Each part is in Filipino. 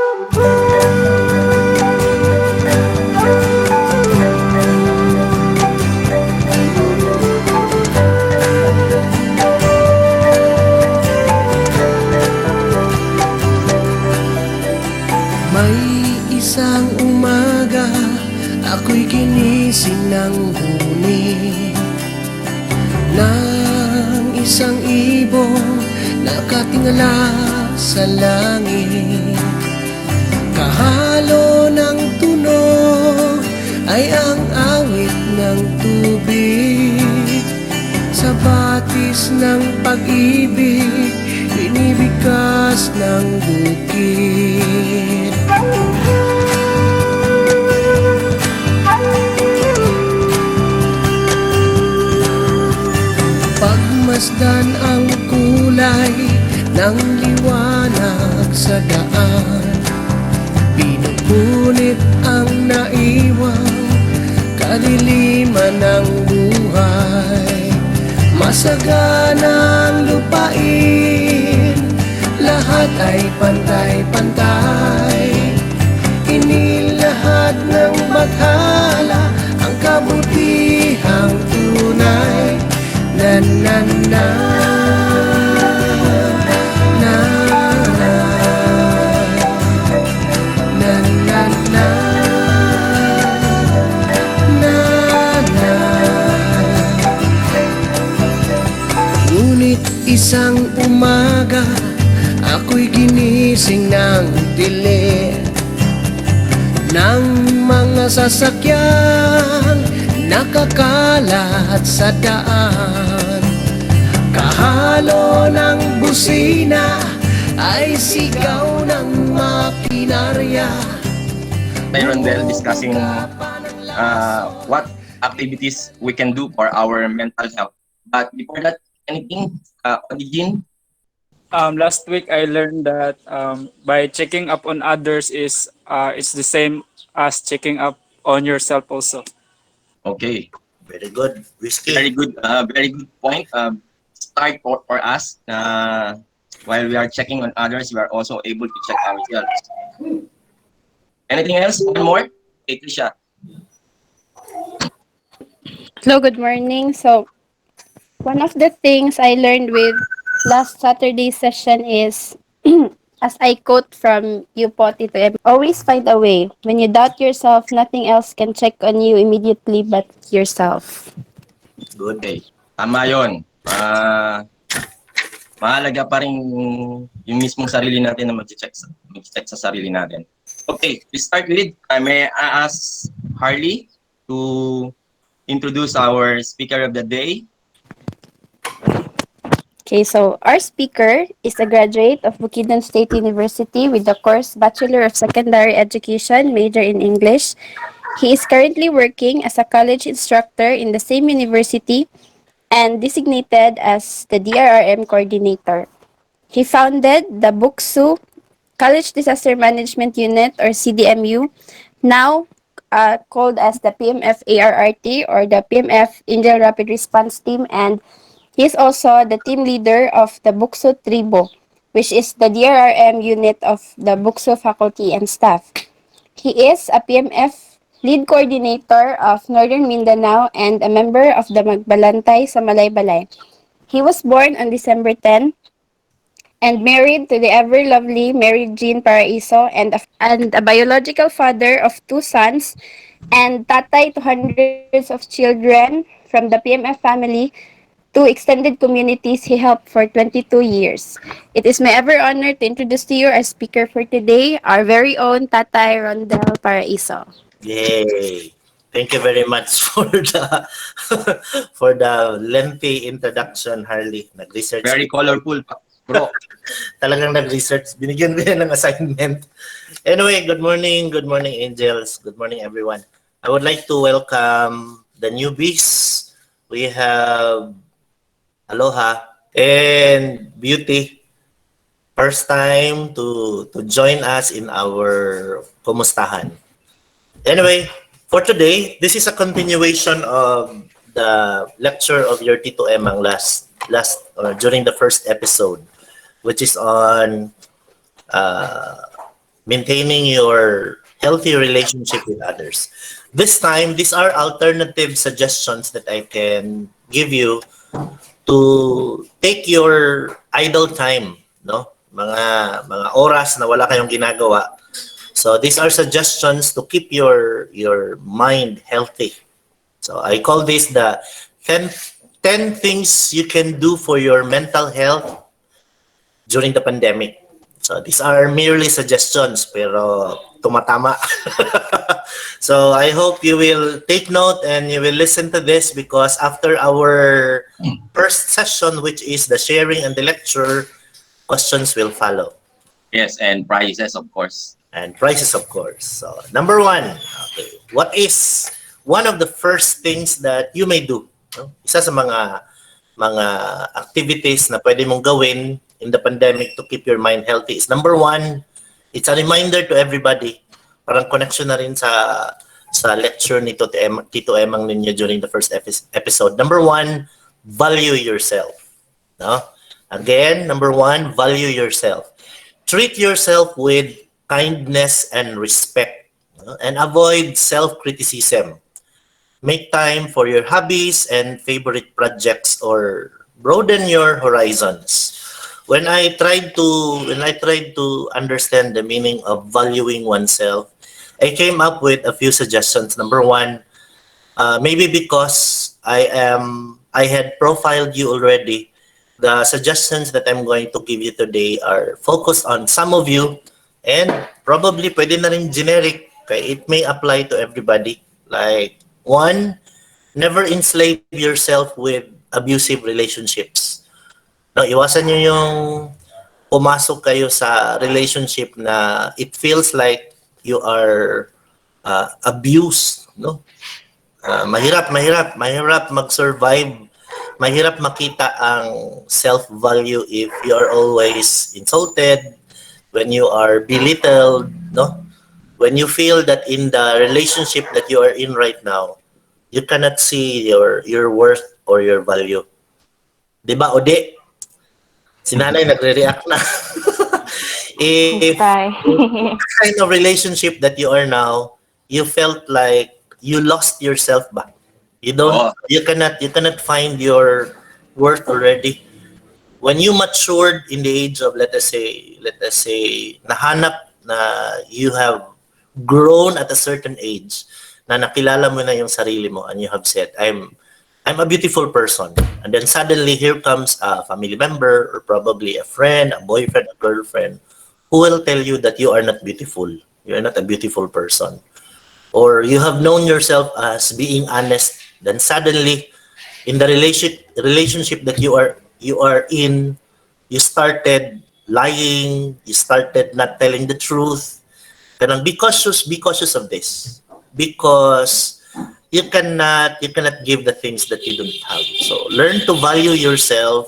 May isang umaga, ako'y ginising ng huni ng isang ibong nakatingala sa langit. Kahalo ng tunog ay ang awit ng tubig. Sa batis ng pag-ibig, binibigkas ng bukid. Pagmasdan ang kulay ng liwanag sa daan, pinupunit ang naiwang kadiliman ng buhay. Masaganang lupain, lahat ay pantay-pantay. Inilahad ng bathala ang kabutihang tunay. Na na na na na na na na na na. Ngunit isang umaga, ako'y ginising ng dilim ng mga sasakyan nakakalat sa daan. Kahalo ng busina ay sigaw ng makinarya. Rondel discussing what activities we can do for our mental health. But before that, anything, Odijin? Last week I learned that by checking up on others is it's the same as checking up on yourself also. Okay. Very good. Whiskey. Very good point. Start for us. While we are checking on others, we are also able to check ourselves. Anything else? One more? Okay, Trisha. Hello, good morning. So, one of the things I learned with last Saturday's session is, as I quote from Yupo Tito M, always find a way. When you doubt yourself, nothing else can check on you immediately but yourself. Good. Okay. Tama yun. Mahalaga pa rin yung mismong sarili natin na mag-check sa sarili natin. Okay, we start with, may I ask Harley to introduce our speaker of the day. Okay, so our speaker is a graduate of Bukidnon State University with the course Bachelor of Secondary Education, major in English. He is currently working as a college instructor in the same university and designated as the DRRM coordinator. He founded the Buksu College Disaster Management Unit, or CDMU, now called as the PMF ARRT, or the PMF Angel Rapid Response Team, and he is also the team leader of the Buksu Tribo, which is the DRRM unit of the Buksu faculty and staff. He is a PMF lead coordinator of Northern Mindanao and a member of the Magbalantay sa Malaybalay. He was born on December 10 and married to the ever-lovely Mary Jean Paraiso and a biological father of 2 sons and tatay to hundreds of children from the PMF family to extended communities he helped for 22 years. It is my ever honor to introduce to you our speaker for today, our very own Tatay Rondel Paraiso. Yay! Thank you very much for the for the lengthy introduction, Harley. Nag-research. Very colorful, bro. Talagang nag-research. Binigyan ko yan ng assignment. Anyway, good morning, angels. Good morning, everyone. I would like to welcome the newbies. We have Aloha and Beauty. First time to join us in our Kumustahan. Anyway, for today, this is a continuation of the lecture of your Tito Emang during the first episode, which is on maintaining your healthy relationship with others. This time, these are alternative suggestions that I can give you to take your idle time, no? Mga oras na wala kayong ginagawa. So these are suggestions to keep your mind healthy. So I call this the 10, 10 things you can do for your mental health during the pandemic. So these are merely suggestions pero tumatama. So I hope you will take note and you will listen to this because after our first session, which is the sharing and the lecture, questions will follow. Yes, and prizes, of course. And prizes, of course. So number one, okay, what is one of the first things that you may do? No? Isa sa mga activities na pwede mong gawin in the pandemic to keep your mind healthy is number one, it's a reminder to everybody. Parang connection na rin sa lecture ni Tito Emang ninyo during the first episode. Number one, value yourself. No? Again, number one, value yourself. Treat yourself with kindness and respect, no? And avoid self-criticism. Make time for your hobbies and favorite projects or broaden your horizons. When I tried to understand the meaning of valuing oneself, I came up with a few suggestions. Number one, maybe because I had profiled you already, the suggestions that I'm going to give you today are focused on some of you and probably pwede na rin generic. Okay? It may apply to everybody. Like, one, never enslave yourself with abusive relationships. No, iwasan nyo yung pumasok kayo sa relationship na it feels like you are abused. No? Mahirap mag-survive. Mahirap makita ang self-value if you are always insulted, when you are belittled, no? When you feel that in the relationship that you are in right now, you cannot see your worth or your value. 'Di ba, Ode? Si Nanay nagre-react na. If Bye. kind of relationship that you are now, you felt like you lost yourself back. Oh. You cannot find your worth already. When you matured in the age of let us say nahanap na you have grown at a certain age na nakilala mo na yung sarili mo and you have said I'm a beautiful person, and then suddenly here comes a family member or probably a friend, a boyfriend, a girlfriend who will tell you that you are not beautiful, you are not a beautiful person, or you have known yourself as being honest, then suddenly in the relationship that you are in, you started lying, you started not telling the truth. But be cautious of this, because you cannot give the things that you don't have. So learn to value yourself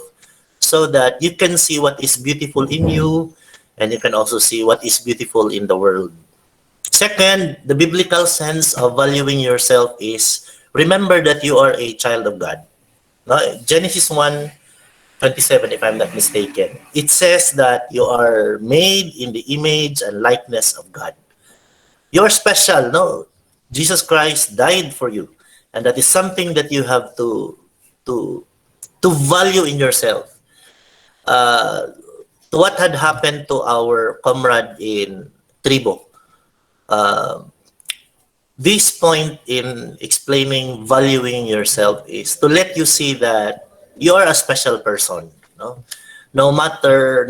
so that you can see what is beautiful in you and you can also see what is beautiful in the world. Second, the biblical sense of valuing yourself is remember that you are a child of God. No? Genesis 1:27, if I'm not mistaken, it says that you are made in the image and likeness of God. You're special, no? Jesus Christ died for you, and that is something that you have to value in yourself. To what had happened to our comrade in Tribo, this point in explaining valuing yourself is to let you see that you are a special person. No matter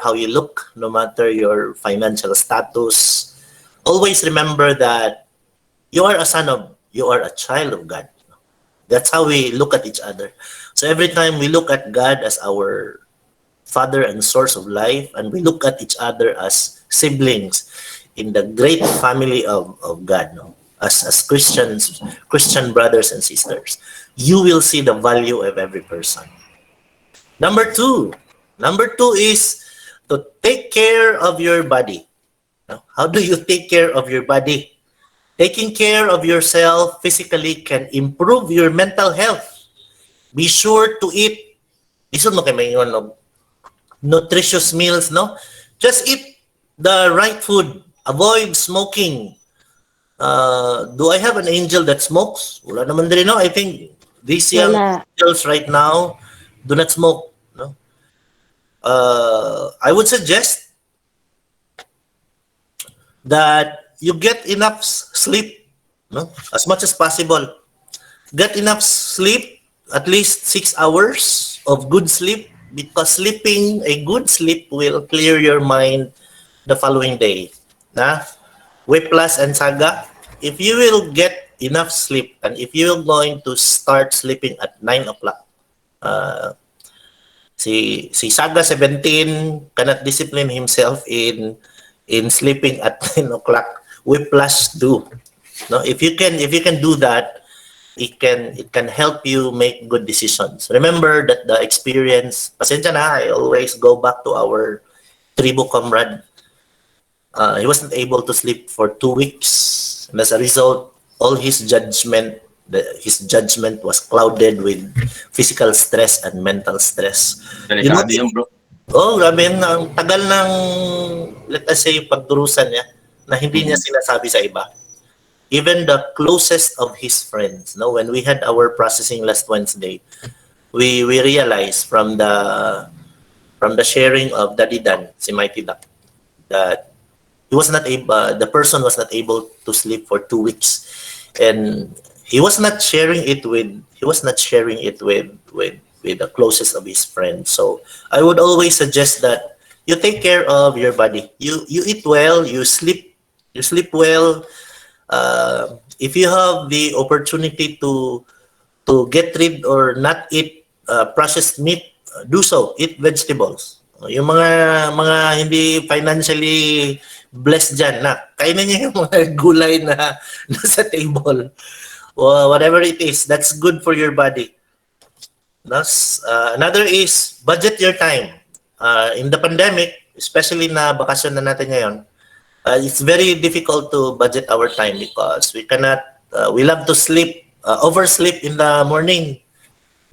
how you look, no matter your financial status, always remember that you are a child of God. That's how we look at each other. So every time we look at God as our Father and source of life, and we look at each other as siblings in the great family of God, as Christian brothers and sisters, you will see the value of every person. Number two is to take care of your body. How do you take care of your body? Taking care of yourself physically can improve your mental health. Be sure to eat. Isod mo kay may nutritious meals, no? Just eat The right food. Avoid smoking. Do I have an angel that smokes? Wala naman din, no? I think these young Wala. angels right now do not smoke. No? I would suggest that you get enough sleep, no? As much as possible. Get enough sleep, at least 6 hours of good sleep, because sleeping a good sleep will clear your mind the following day. Na? Whiplash and Saga, if you will get enough sleep and if you're going to start sleeping at 9 o'clock, uh, si Saga 17 cannot discipline himself in sleeping at 9 o'clock. Whiplash do. No, if you can do that, it can help you make good decisions. Remember that the experience, pasensya na, I always go back to our tribu comrade. He wasn't able to sleep for 2 weeks, and as a result, all his judgment was clouded with physical stress and mental stress. You know, Delikado yun, bro. oh, grabe, ang tagal ng, let us say, pagdurusan niya na hindi niya Mhm. sinasabi sa iba. Even the closest of his friends, no, when we had our processing last Wednesday, we realized from the sharing of Daddy Dan, si Mighty Duck, that the person was not able to sleep for 2 weeks, and he was not sharing it with the closest of his friends. So I would always suggest that you take care of your body. You eat well, you sleep well. If you have the opportunity to get rid or not eat processed meat, do so. Eat vegetables. Yung mga hindi financially blessed dyan, na kainin niyo yung mga gulay na nasa table. Whatever it is, that's good for your body. Another is budget your time. In the pandemic, especially na bakasyon na natin ngayon, it's very difficult to budget our time because we love to sleep, oversleep in the morning.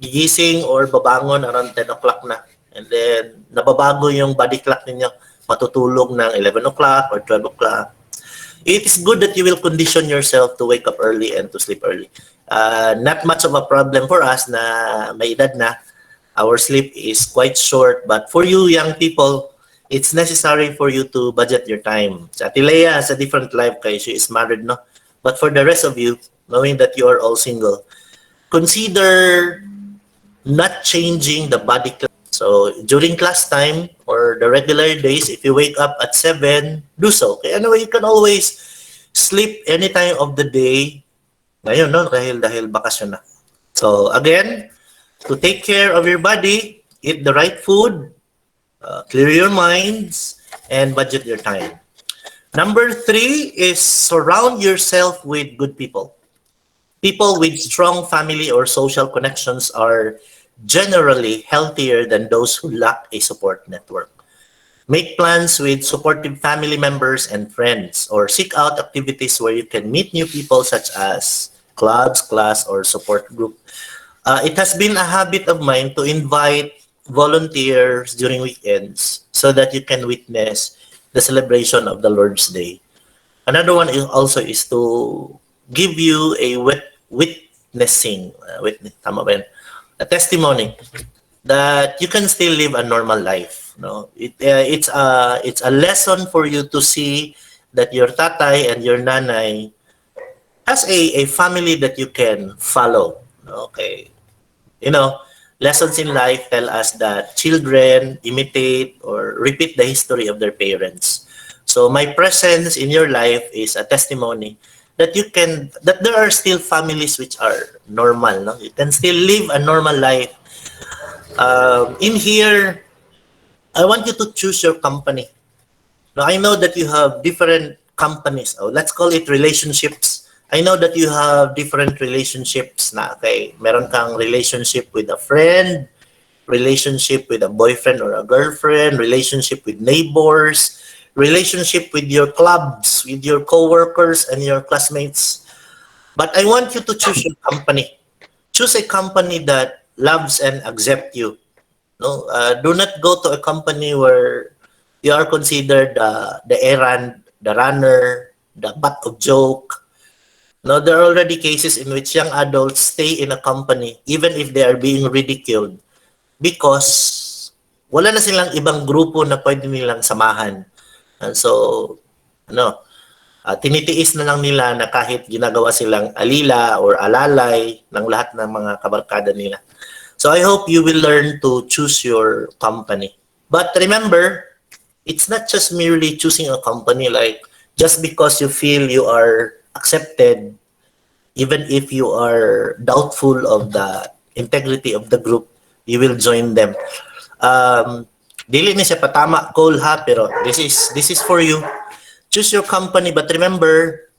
Gigising or babangon around 10 o'clock na. And then, nababago yung body clock ninyo. Matutulog ng 11 o'clock or 12 o'clock. It is good that you will condition yourself to wake up early and to sleep early. Not much of a problem for us na may edad na. Our sleep is quite short. But for you young people, it's necessary for you to budget your time. Sa Atilea has a different life kay she is married, no? But for the rest of you, knowing that you are all single, consider not changing the body clock. So during class time or the regular days, if you wake up at 7, do so. Okay, anyway, you can always sleep any time of the day. Ngayon, no? Dahil bakasyon na. So again, to take care of your body, eat the right food, clear your minds, and budget your time. Number 3 is surround yourself with good people. People with strong family or social connections are generally healthier than those who lack a support network. Make plans with supportive family members and friends, or seek out activities where you can meet new people such as clubs, class, or support group. It has been a habit of mine to invite volunteers during weekends so that you can witness the celebration of the Lord's Day. Another one is to give you a tama ba yun? A testimony that you can still live a normal life. No, it's a lesson for you to see that your tatay and your nanay has a family that you can follow. Okay, you know, lessons in life tell us that children imitate or repeat the history of their parents. So my presence in your life is a testimony that there are still families which are normal. No? You can still live a normal life. In here, I want you to choose your company. Now, I know that you have different companies. Oh, let's call it relationships. I know that you have different relationships na, okay? Meron kang relationship with a friend, relationship with a boyfriend or a girlfriend, relationship with neighbors, relationship with your clubs, with your coworkers and your classmates. But I want you to choose your company. Choose a company that loves and accepts you. No, do not go to a company where You are considered the errand, the runner, the butt of joke. No, there are already cases in which young adults stay in a company even if they are being ridiculed because wala na silang ibang grupo na pwede nilang samahan. And so, ano, tinitiis na lang nila na kahit ginagawa silang alila or alalay ng lahat ng mga kabarkada nila. So I hope you will learn to choose your company. But remember, it's not just merely choosing a company, like just because you feel you are accepted, even if you are doubtful of the integrity of the group, you will join them. Dili ni siya patama call ha, pero this is for you. Choose your company, but remember,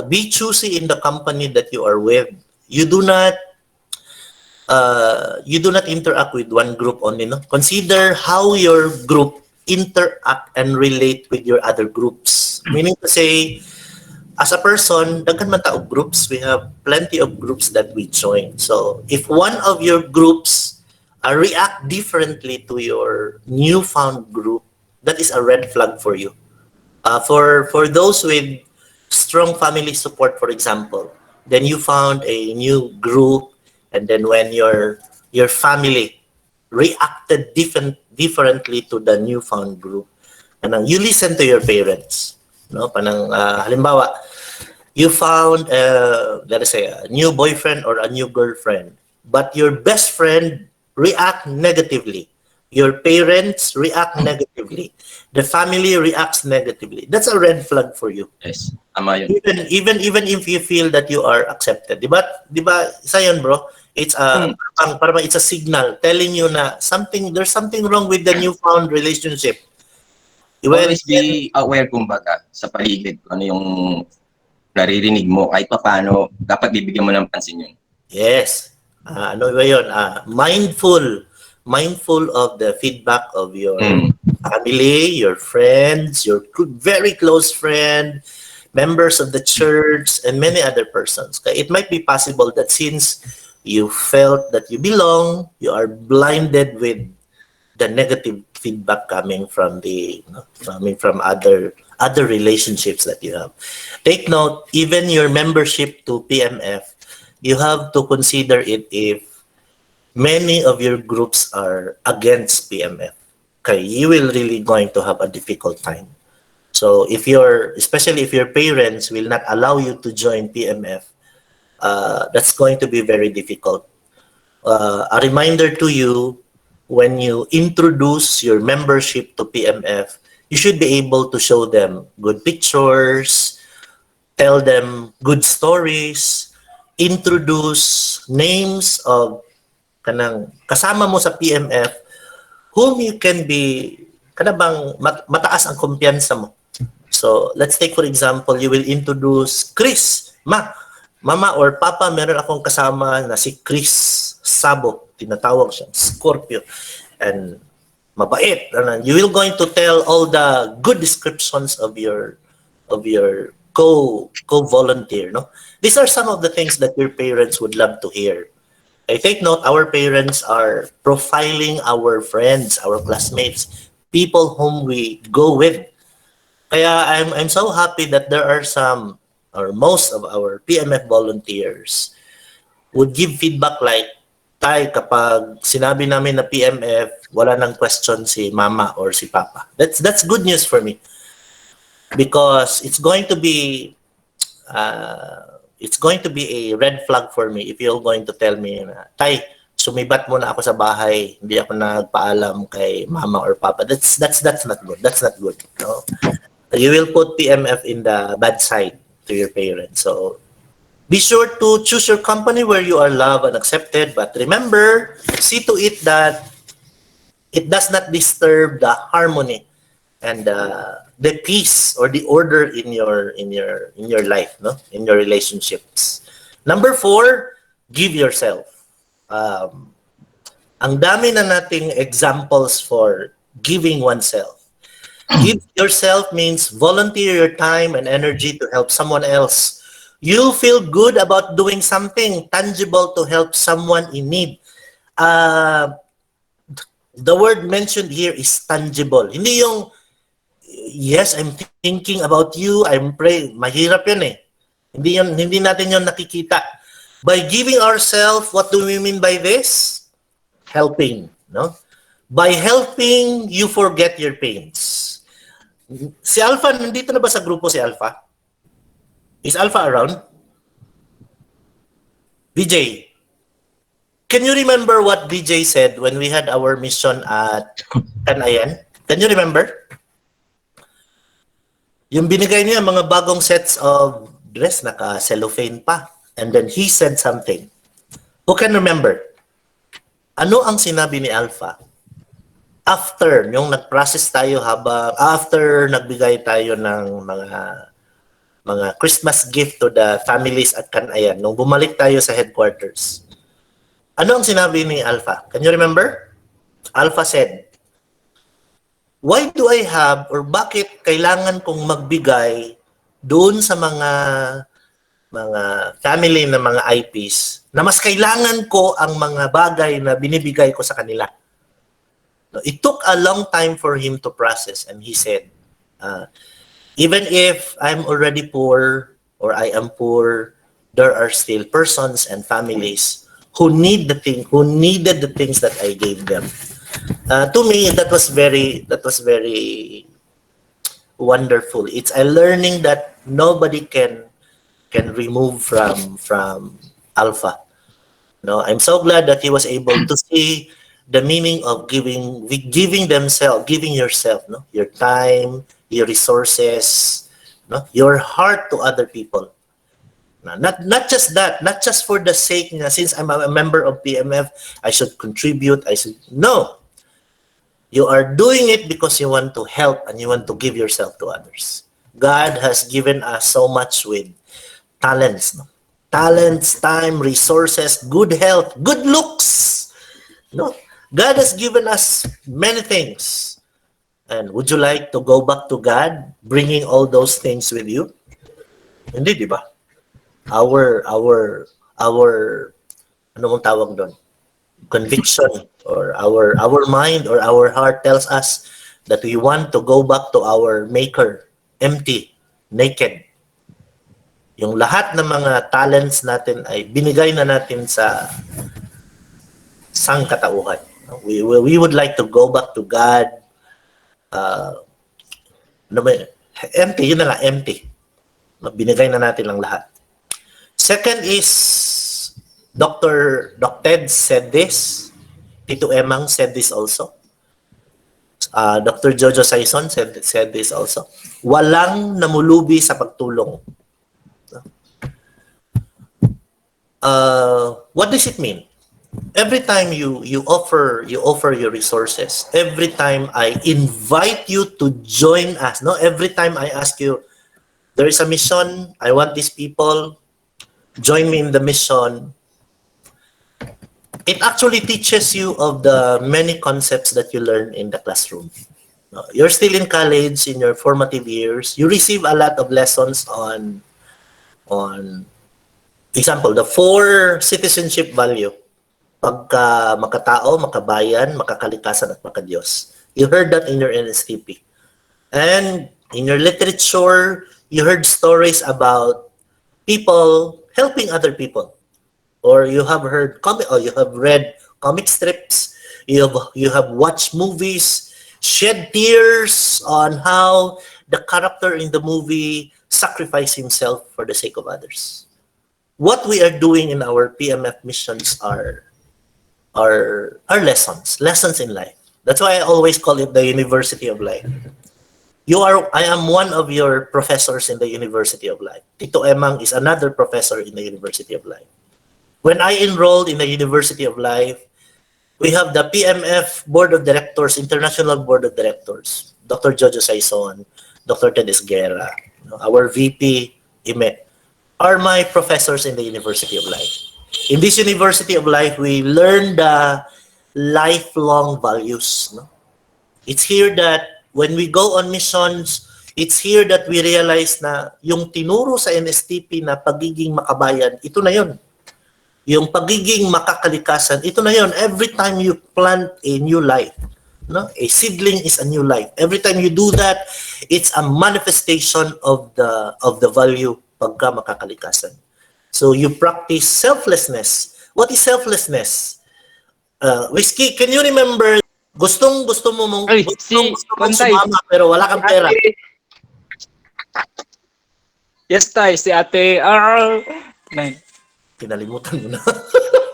be choosy in the company that you are with. You do not interact with one group only, no? Consider how your group interact and relate with your other groups. Meaning to say, as a person, daghan man ta og groups. We have plenty of groups that we join. So if one of your groups react differently to your newfound group, that is a red flag for you. For those with strong family support, for example, then you found a new group, and then when your family reacted differently to the newfound group, and you listen to your parents. No, panang halimbawa, you found let us say a new boyfriend or a new girlfriend, but your best friend react negatively, your parents react negatively, the family reacts negatively. That's a red flag for you. Yes, tama yun. Even if you feel that you are accepted, di ba isa yun, bro? It's parang it's a signal telling you na there's something wrong with the newfound relationship. Always be aware, kumbaga, sa paligid, kung ano yung naririnig mo, kahit pa paano, dapat bibigyan mo ng pansin yun. Yes. Ano ba yun? Mindful of the feedback of your family, your friends, your very close friend, members of the church, and many other persons. It might be possible that since you felt that you belong, you are blinded with the negative feedback coming from other relationships that you have. Take note, even your membership to PMF, you have to consider it if many of your groups are against PMF. Okay, you will really going to have a difficult time. So especially if your parents will not allow you to join PMF, that's going to be very difficult. A reminder to you, when you introduce your membership to PMF, you should be able to show them good pictures, tell them good stories, introduce names of kanang kasama mo sa PMF whom you can be kanabang mataas ang kumpiyansa mo. So, let's take for example, you will introduce Chris. Mama or Papa, meron akong kasama na si Chris Sabo. Tinatawag siyang Scorpio. And mabait. You will going to tell all the good descriptions of your co-volunteer. No? These are some of the things that your parents would love to hear. I take note, our parents are profiling our friends, our classmates, people whom we go with. Kaya I'm so happy that there are some or most of our PMF volunteers would give feedback like, Tay, kapag sinabi namin na PMF, wala nang question si mama or si papa. That's good news for me. Because it's going to be a red flag for me if you're going to tell me na, Tay, sumibat muna ako sa bahay, hindi ako nagpaalam kay mama or papa. That's not good. That's not good. No? You will put PMF in the bad side to your parents. So be sure to choose your company where you are loved and accepted, but remember, see to it that it does not disturb the harmony and the peace or the order in your life, no, in your relationships. Number 4, give yourself. Ang dami na nating examples for giving oneself. Give yourself means volunteer your time and energy to help someone else. You'll feel good about doing something tangible to help someone in need. The word mentioned here is tangible. Hindi yung, yes, I'm thinking about you, I'm praying. Mahirap yun eh. Hindi natin yun nakikita. By giving ourselves, what do we mean by this? Helping, no? By helping, you forget your pains. Si Alpha, nandito na ba sa grupo si Alpha? Is Alpha around? BJ, can you remember what BJ said when we had our mission at Kanayan? Can you remember? Yung binigay niya, mga bagong sets of dress, naka-cellophane pa. And then he said something. Who can remember? Ano ang sinabi ni Alpha? After, yung nag-process tayo after nagbigay tayo ng mga Christmas gift to the families at Kanayan, nung bumalik tayo sa headquarters. Ano ang sinabi ni Alpha? Can you remember? Alpha said, why do I have or bakit kailangan kong magbigay doon sa mga family na mga IPs na mas kailangan ko ang mga bagay na binibigay ko sa kanila? It took a long time for him to process, and he said, even if I'm already poor or I am poor, there are still persons and families who needed the things that I gave them. To me, that was very wonderful. It's a learning that nobody can remove from Alpha. No, I'm so glad that he was able to see the meaning of giving yourself, no, your time, your resources, no, your heart to other people. Not just that, not just for the sake na since I'm a member of PMF, I should contribute. No. You are doing it because you want to help and you want to give yourself to others. God has given us so much with talents, no? Talents, time, resources, good health, good looks. No? God has given us many things. And would you like to go back to God, bringing all those things with you? Hindi, di ba? Our ano mong tawag doon? Conviction or our mind or our heart tells us that we want to go back to our Maker, empty, naked. Yung lahat ng mga talents natin ay binigay na natin sa sangkatauhan. We would like to go back to God. Empty, yun na nga, empty. Binigay na natin ang lahat. Second is, Doc Ted said this. Tito Emang said this also. Dr. Jojo Saison said this also. Walang namulubi sa pagtulong. What does it mean? Every time you offer your resources, every time I invite you to join us, no, every time I ask you, there is a mission, I want these people, join me in the mission. It actually teaches you of the many concepts that you learn in the classroom. You're still in college, in your formative years, you receive a lot of lessons on example, the 4 citizenship value. Pagka makatao, makabayan, makakalikasan at makadiyos. You heard that in your NSTP. And in your literature, you heard stories about people helping other people. Or you have heard you have read comic strips, you have watched movies, shed tears on how the character in the movie sacrificed himself for the sake of others. What we are doing in our PMF missions are lessons in life. That's why I always call it the University of Life. I am one of your professors in the University of Life. Tito Emang is another professor in the University of Life. When I enrolled in the University of Life, we have the PMF Board of Directors, International Board of Directors, Dr. Jojo Saison, Dr. Ted Esguerra, our VP, Ime, are my professors in the University of Life. In this University of Life, we learn the lifelong values. No? It's here that when we go on missions, it's here that we realize na yung tinuro sa NSTP na pagiging makabayan, ito na yun. yung pagiging makakalikasan, ito na yon. Every time you plant a new life, no? A seedling is a new life. Every time you do that, it's a manifestation of the value pagka makakalikasan. So you practice selflessness. What is selflessness? Whiskey, can you remember gusto mo mong Ay, gusto mong Pantay. sumama pero wala kang pera. Yes, tay. Si ate... Nay. Kinalimutan mo na.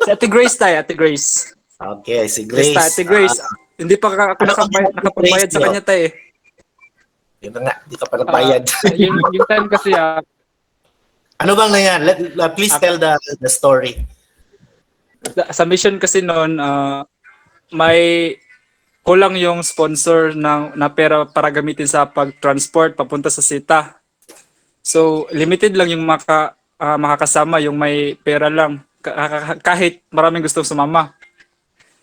Si ate Grace, tay. Ate Grace. Okay, si Yes, tay. Grace. Ate Grace. Hindi pa ako Ano bang nakapagbayad Grace sa nyo? kanya, tay. Yun na nga, di ka pa nagbayad. Yung time kasi, Ano bang nangyari? Please tell the story. sa mission kasi noon, may kulang yung sponsor na pera para gamitin sa pag-transport papunta sa sita. So, limited lang yung makakasama, yung may pera lang. Kahit maraming gusto sumama.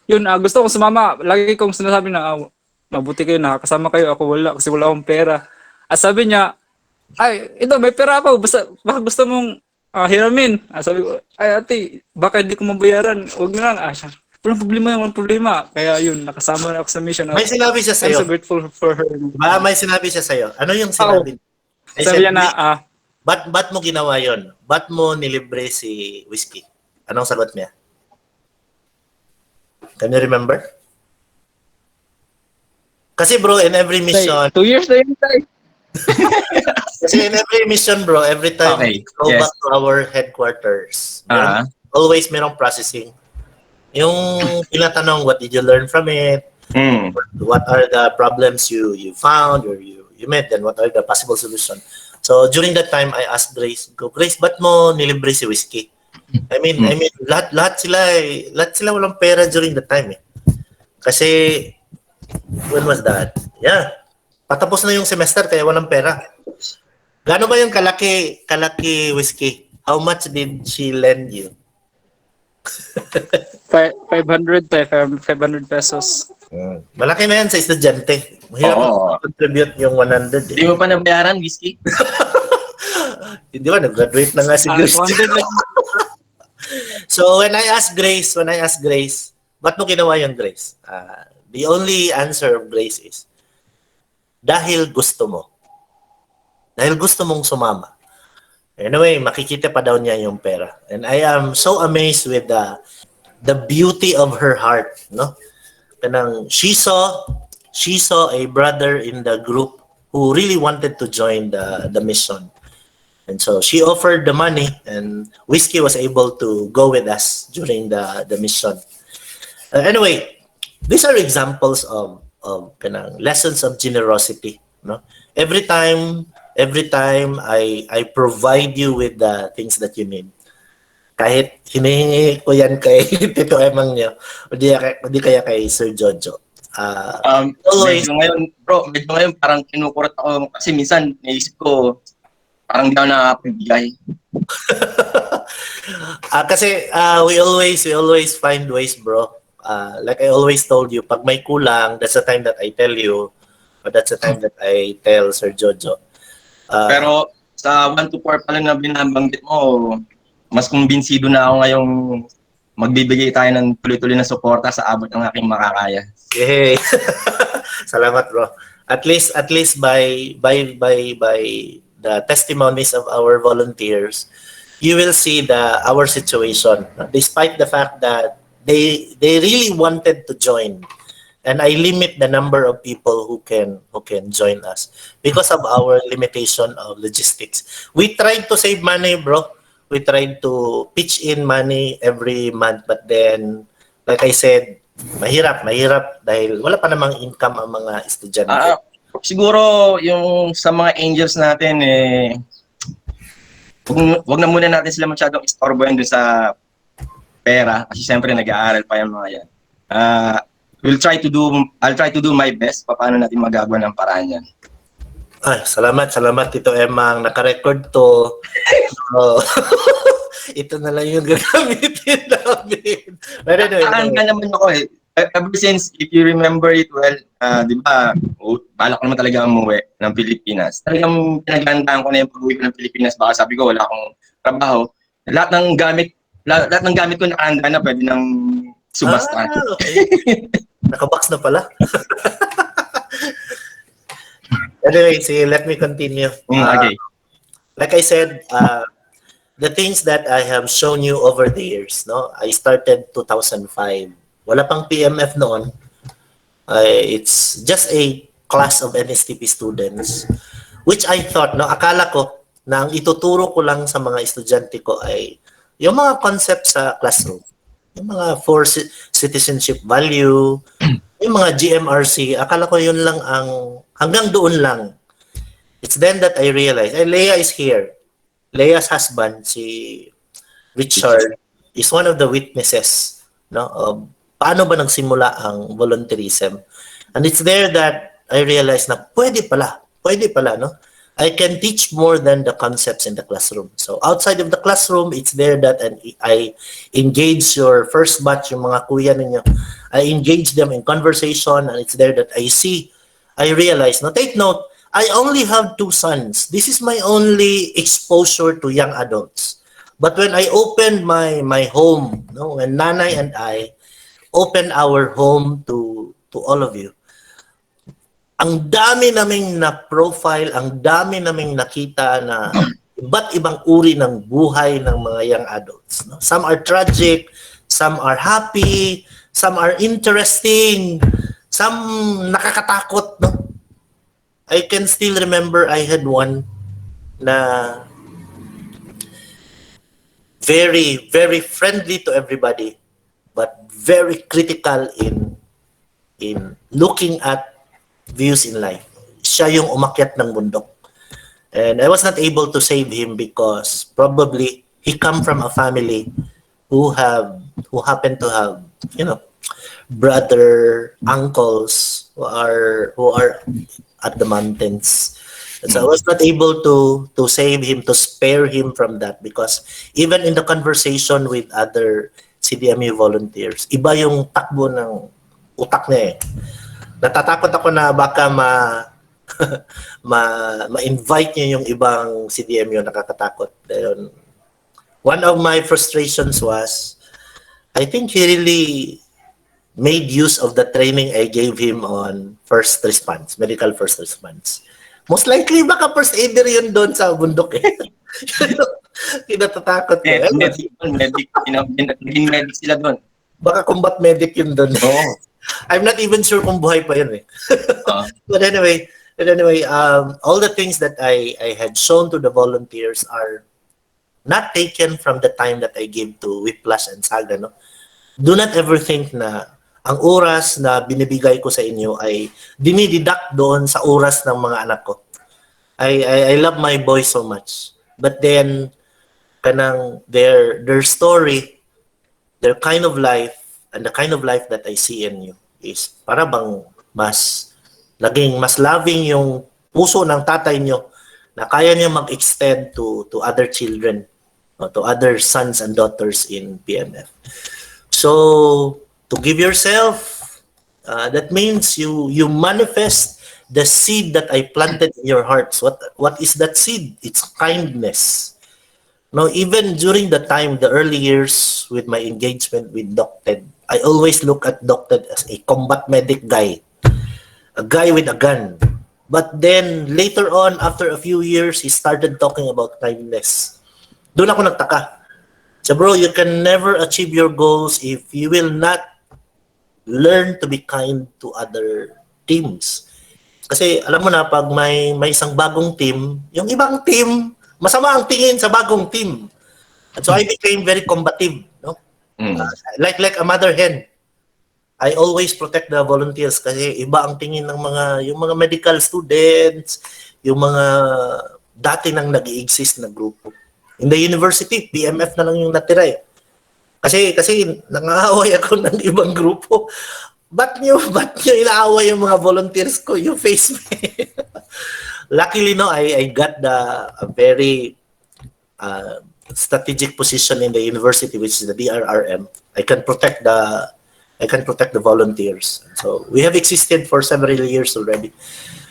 Yun, gusto kong sumama. Lagi kong sinasabi na, mabuti kayo, nakakasama kayo. Ako wala, kasi wala akong pera. At sabi niya, ay, ito, may pera ako. Baka gusto mong hiramin. Sabi ko, ay ate, baka hindi ko mabayaran. Huwag na lang. Siya, walang problema. Kaya yun, nakasama na ako sa mission. May sinabi siya I'm so sa'yo. grateful for her. Diba? May sinabi siya sa'yo. Ano yung Oo. sinabi niya? Ay, Sabi niya na, ba't mo ginawa yon? Ba't mo nilibre si Whiskey? Anong sagot niya? Can you remember? Kasi bro, in every mission, 2 years na yun, tay. kasi in every mission bro, every time Okay, we go yes. back to our headquarters, Ah. always merong processing. Yung tinatanong, what did you learn from it? Mm. What are the problems you found or you met, then what are the possible solution? So during that time, I asked Grace, Grace, ba't mo nilibre si Whiskey? I mean, lahat sila walang pera during that time eh. Kasi when was that? Yeah. Patapos na yung semester kaya walang pera. Gaano ba yung kalaki Whiskey? How much did she lend you? 500 500 pesos. Malaki na yan sa estudyante. Mahirap Oo. contribute yung 100 Hindi eh. mo pa nabayaran, Whiskey? Hindi ba, nag-graduate na nga si Grace. 200 lang. So when I asked Grace, ba't mo ginawa yung Grace? The only answer of Grace is, dahil gusto mo. Dahil gusto mong sumama. Anyway, makikita pa daw niya yung pera. And I am so amazed with the beauty of her heart, no? Kanang she saw a brother in the group who really wanted to join the mission. And so she offered the money and Whiskey was able to go with us during the mission. Anyway, these are examples of kanang lessons of generosity, no? Every time I provide you with the things that you need. Kahit hinihingi ko yan kay Tito Emang niyo, o di kaya kay Sir Jojo. Always, Medyo ngayon parang kinukurat ako kasi minsan naisip ko parang di ako nakakapagbigay. kasi we always find ways, bro. Like I always told you, pag may kulang, that's the time that I tell you, or that's the time that I tell Sir Jojo. Pero sa 1 to 4 pala na binabanggit mo, mas kumbinsido na ako ngayong magbibigay tayo ng tuloy-tuloy na suporta sa abot ng aking makakaya. Yay! Salamat, bro. At least by the testimonies of our volunteers, you will see our situation. Despite the fact that they really wanted to join, and I limit the number of people who can join us because of our limitation of logistics. We tried to save money, bro. We tried to pitch in money every month, but then, like I said, mahirap dahil wala pa namang income ang mga estudyante. Siguro yung sa mga angels natin wag na muna natin sila masyadong istorbohin doon sa pera kasi siyempre nag-aaral pa yung mga yan. I'll try to do my best paano natin magagawa ng paraan yan. Ay, salamat Tito Emang, naka-record to. So, ito na lang yung gagamitin namin. But anyway, naman ako ever since, if you remember it well, di ba, balak ko naman talaga umuwi ng Pilipinas. Talagang pinaghandaan ko na yung pag-uwi ko ng Pilipinas. Baka sabi ko, wala akong trabaho. Lahat ng gamit Lahat ng gamit ko nakahanda na, pwede nang subasta. Okay. Nakabox na pala. Anyway, see, let me continue. Okay. Like I said, the things that I have shown you over the years, no? I started 2005. Wala pang PMF noon. It's just a class of NSTP students, which I thought, no, akala ko na ang ituturo ko lang sa mga estudyante ko ay yung mga concept sa classroom. Yung mga citizenship value, yung mga GMRC, akala ko yun lang ang, hanggang doon lang. It's then that I realized, Leia is here. Leia's husband, si Richard, is one of the witnesses, no, of paano ba nagsimula ang volunteerism. And it's there that I realized na pwede pala, no? I can teach more than the concepts in the classroom. So outside of the classroom, it's there that I engage your first batch, yung mga kuya ninyo. I engage them in conversation, and it's there that I realize, no, take note, I only have 2 sons. This is my only exposure to young adults. But when I opened my home, no, when Nanay and I opened our home to all of you, ang dami naming na-profile, ang dami naming nakita na iba't ibang uri ng buhay ng mga young adults. No? Some are tragic, some are happy, some are interesting, some nakakatakot. No? I can still remember I had one na very, very friendly to everybody, but very critical in looking at views in life. Siya yung umakyat ng bundok. And I was not able to save him because probably he come from a family who happen to have, you know, brother, uncles who are at the mountains. And so I was not able to save him, to spare him from that, because even in the conversation with other CDMU volunteers, iba yung takbo ng utak niya eh. Natatakot ako na baka ma-invite niyo yung ibang CDMU, nakakatakot. One of my frustrations was, I think he really made use of the training I gave him on first response, medical first response. Most likely, baka first aider yun doon sa bundok eh. Kinatatakot ko. Medic. Naging medic sila doon. Baka combat medic yun doon. Oo. I'm not even sure kung buhay pa yun eh. But anyway, all the things that I had shown to the volunteers are not taken from the time that I gave to Whiplash and Saga. No? Do not ever think na ang oras na binibigay ko sa inyo ay dinididak doon sa oras ng mga anak ko. I love my boys so much. But then, kanang their story, their kind of life, and the kind of life that I see in you is para bang naging mas loving yung puso ng tatay nyo na kaya niya mag-extend to other children, to other sons and daughters in PMF. So, to give yourself, that means you manifest the seed that I planted in your hearts. What is that seed? It's kindness. No, even during the early years with my engagement with Doc Ted, I always look at Doc Ted as a combat medic guy, a guy with a gun. But then later on, after a few years, he started talking about kindness. Doon ako nagtaka. So bro, you can never achieve your goals if you will not learn to be kind to other teams. Kasi alam mo na, pag may isang bagong team, yung ibang team, masama ang tingin sa bagong team. And so I became very combative, no? Like a mother hen. I always protect the volunteers kasi iba ang tingin ng yung mga medical students, yung mga dati nang nag-i-exist na grupo. In the university, PMF na lang yung natira eh. Kasi nangaaway ako ng ibang grupo. Ba't nyo inaaway yung mga volunteers ko? You face me. Luckily, no, I got a very strategic position in the university, which is the DRRM. I can protect the volunteers. So we have existed for several years already.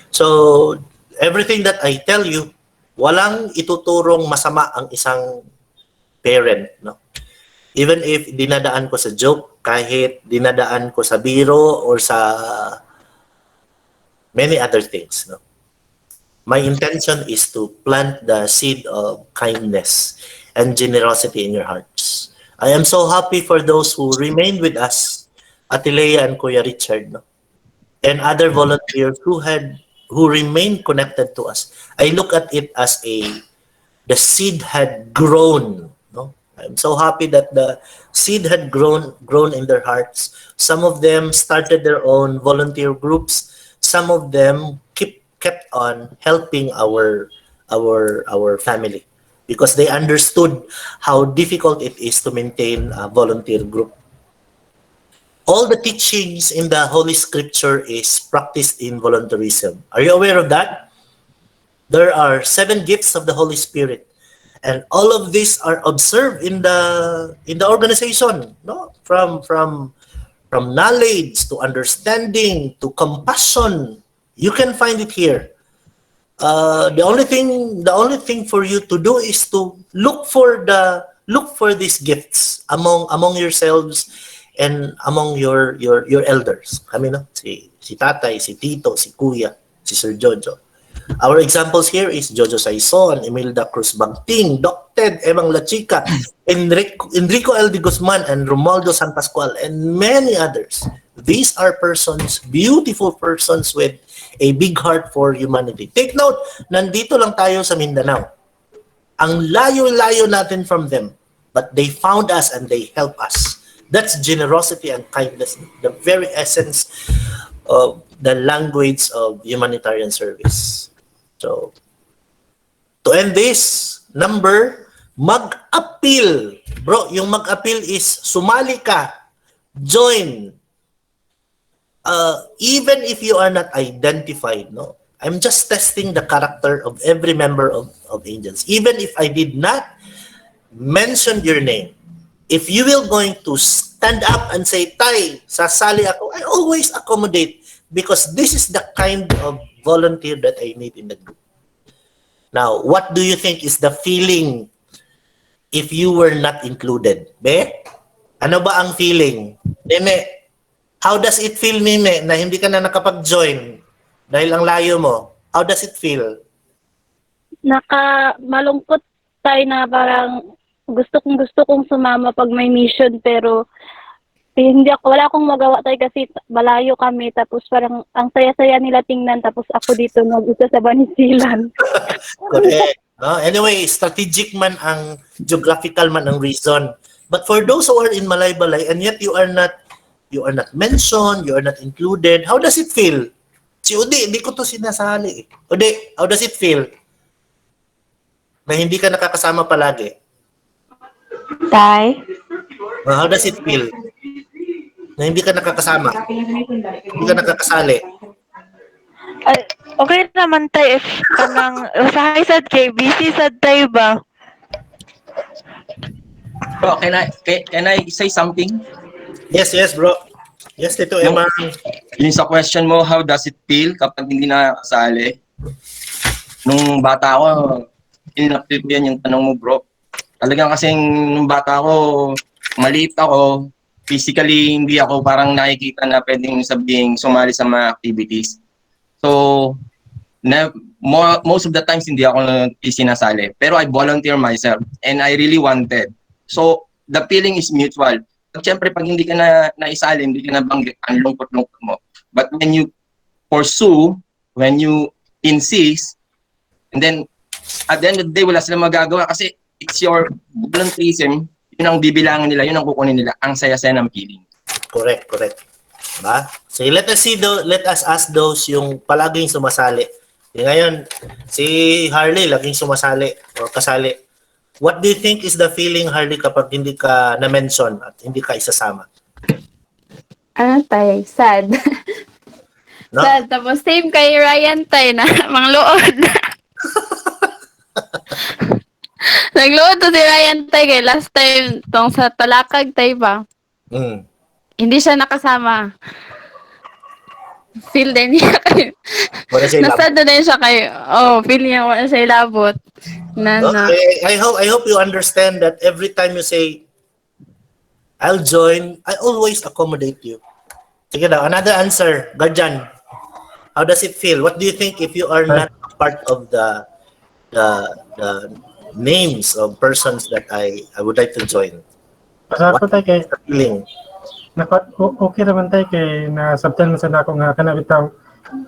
So everything that I tell you, walang ituturong masama ang isang parent, no? Even if dinadaan ko sa joke, kahit dinadaan ko sa biro or sa many other things, no? My intention is to plant the seed of kindness and generosity in your hearts. I am so happy for those who remained with us, Atilea and Kuya Richard, no? And other volunteers who remained connected to us. I look at it as the seed had grown. No, I'm so happy that the seed had grown in their hearts. Some of them started their own volunteer groups. Some of them kept on helping our family because they understood how difficult it is to maintain a volunteer group. All the teachings in the Holy Scripture is practiced in volunteerism. Are you aware of that? There are 7 gifts of the Holy Spirit, and all of these are observed in the organization. No, from knowledge to understanding to compassion, you can find it here. The only thing for you to do is to look for these gifts among yourselves and among your elders. Kami, no, si tatay, si tito, si kuya, si Sir Jojo. Our examples here is Jojo Saison, Imelda Cruz Bagting, Doc Ted, Emang La Chica, Enrico L. de Guzman, and Romualdo San Pascual, and many others. These are persons, beautiful persons with a big heart for humanity. Take note, nandito lang tayo sa Mindanao. Ang layo-layo natin from them, but they found us and they help us. That's generosity and kindness, the very essence of the language of humanitarian service. So, to end this, mag-appeal. Bro, yung mag-appeal is sumali ka, join. Even if you are not identified, no? I'm just testing the character of every member of Angels. Even if I did not mention your name, if you will going to stand up and say, Tay, sasali ako, I always accommodate because this is the kind of volunteer that I need in the group. Now, what do you think is the feeling if you were not included? Be? Ano ba ang feeling? Nene, how does it feel, Nene, na hindi ka na nakapag-join dahil ang layo mo? How does it feel? Malungkot tayo na parang gusto kong sumama pag may mission pero wala akong magawa tayo kasi malayo kami tapos parang ang saya-saya nila tingnan tapos ako dito nag-isa sa Banisilan. Correct. Anyway, strategic man ang geographical man ang reason. But for those who are in Malaybalay and yet you are not mentioned, you are not included, how does it feel? Si Udi, hindi ko to sinasali. Udi, how does it feel? Na hindi ka nakakasama palagi. Tay? How does it feel? Na hindi ka nakakasama. Hindi ka nakakasali. Okay naman tayo if kanang usahay sa JBC sa tayo ba? Bro, can I say something? Yes, bro. Yes, Tito Emma. Yung sa question mo, how does it feel kapag hindi nakasali? Nung bata ako, inapit ko yan yung tanong mo, bro. Talagang kasing nung bata ako, maliit ako, physically hindi ako parang nakikita na pwedeng sabihing sumali sa mga activities. So, most of the times hindi ako sinasali. Pero I volunteer myself and I really wanted. So, the feeling is mutual. Siyempre, pag hindi ka na naisali, hindi ka nabanggit, ang lungkot-lungkot mo. But when you pursue, when you insist, and then at the end of the day, wala silang magagawa kasi it's your volunteerism, yun ang bibilangan nila, yun ang kukunin nila, ang saya-saya ng feeling. Correct. Diba? So let us ask those yung palaging sumasali. Ngayon, si Harley laging sumasali o kasali. What do you think is the feeling, Harley, kapag hindi ka na-mention at hindi ka isasama? Ano tay? Sad. No? Sad. Tapos same kay Ryan tay na mangluod. Nagluod to si Ryan tay kay last time tong sa Talakag tay ba? Hindi siya nakasama. Feel din niya kayo. Wala siya ilabot. Nasad na din siya kayo. Feel niya wala siya ilabot. Okay. I hope you understand that every time you say I'll join. I always accommodate you. Sige daw, another answer. Guardian, how does it feel? What do you think if you are not part of the names of persons that I would like to join? Para What ako tay kay is the feeling? okay naman tay kay na sabtan man sa nako nga kana bitaw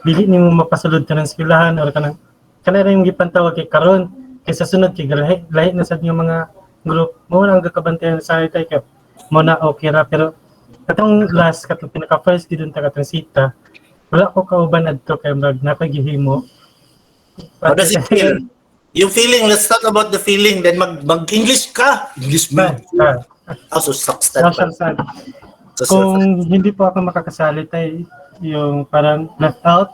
dili nimo mapasulod kanang eskwelahan or kana rin yung gipantawag kay karon kay sa sunod kay lahi na sad yung mga group mo lang gakabantayan sa tay kay mo na okay ra pero katong last katong pinaka first gidon ta katong sita wala ko kauban adto kay mag napagihimo. How does it feel? Yung feeling, let's talk about the feeling. Then mag-English ka. English mo. So sucks that. Social sad. Kung hindi po ako makakasali tay yung parang left out.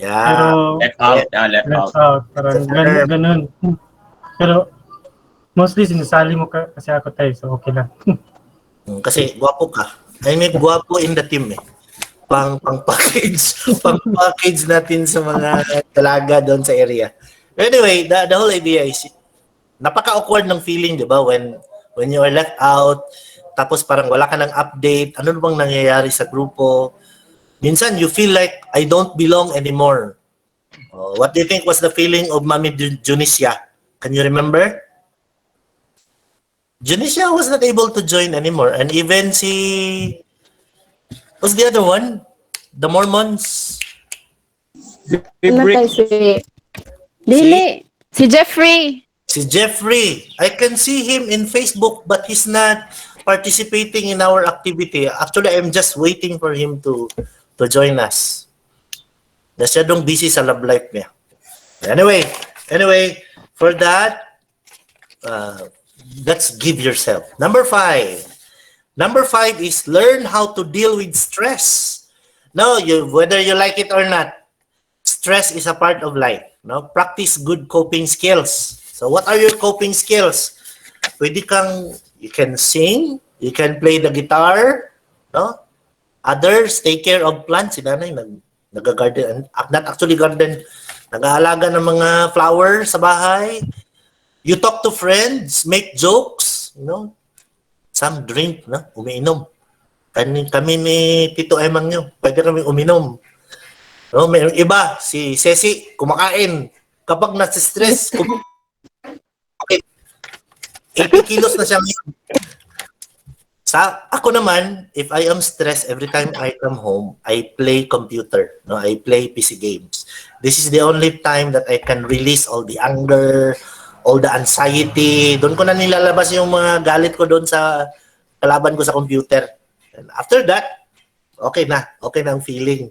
Yeah. Pero Left out. Parang ganun. Pero mostly sinasali mo kasi ako tayo, so okay lang. Kasi gwapo ka. I mean, gwapo in the team eh. Pang-package natin sa mga talaga doon sa area. Anyway, the whole idea is napaka-awkward ng feeling, di ba? When you are left out, tapos parang wala ka ng update, ano bang nangyayari sa grupo? Minsan, you feel like, I don't belong anymore. What do you think was the feeling of Mami Junicia? Can you remember? Junicia was not able to join anymore. And even what's the other one? The Mormons? Dili. Si Jeffrey. Si Jeffrey. I can see him in Facebook but he's not participating in our activity. Actually, I'm just waiting for him to join us. Masyadong busy sa love life niya. Anyway, for that, let's give yourself. Number 5 is learn how to deal with stress. No, whether you like it or not, stress is a part of life. No, practice good coping skills. So what are your coping skills? You can sing, you can play the guitar, no? Others take care of plants. Si nanay nag-garden, not actually garden, nag-aalaga ng mga flowers sa bahay. You talk to friends, make jokes, you know. Some drink, no? Umiinom. Kami ni Tito Emang nyo, pwede kami uminom. No, may iba, si Ceci, kumakain. Kapag nasa-stress, 80 kilos na siya ngayon. Ako naman, if I am stressed, every time I come home, I play computer. No, I play PC games. This is the only time that I can release all the anger, all the anxiety. Doon ko na nilalabas yung mga galit ko doon sa kalaban ko sa computer. And after that, okay na ang feeling.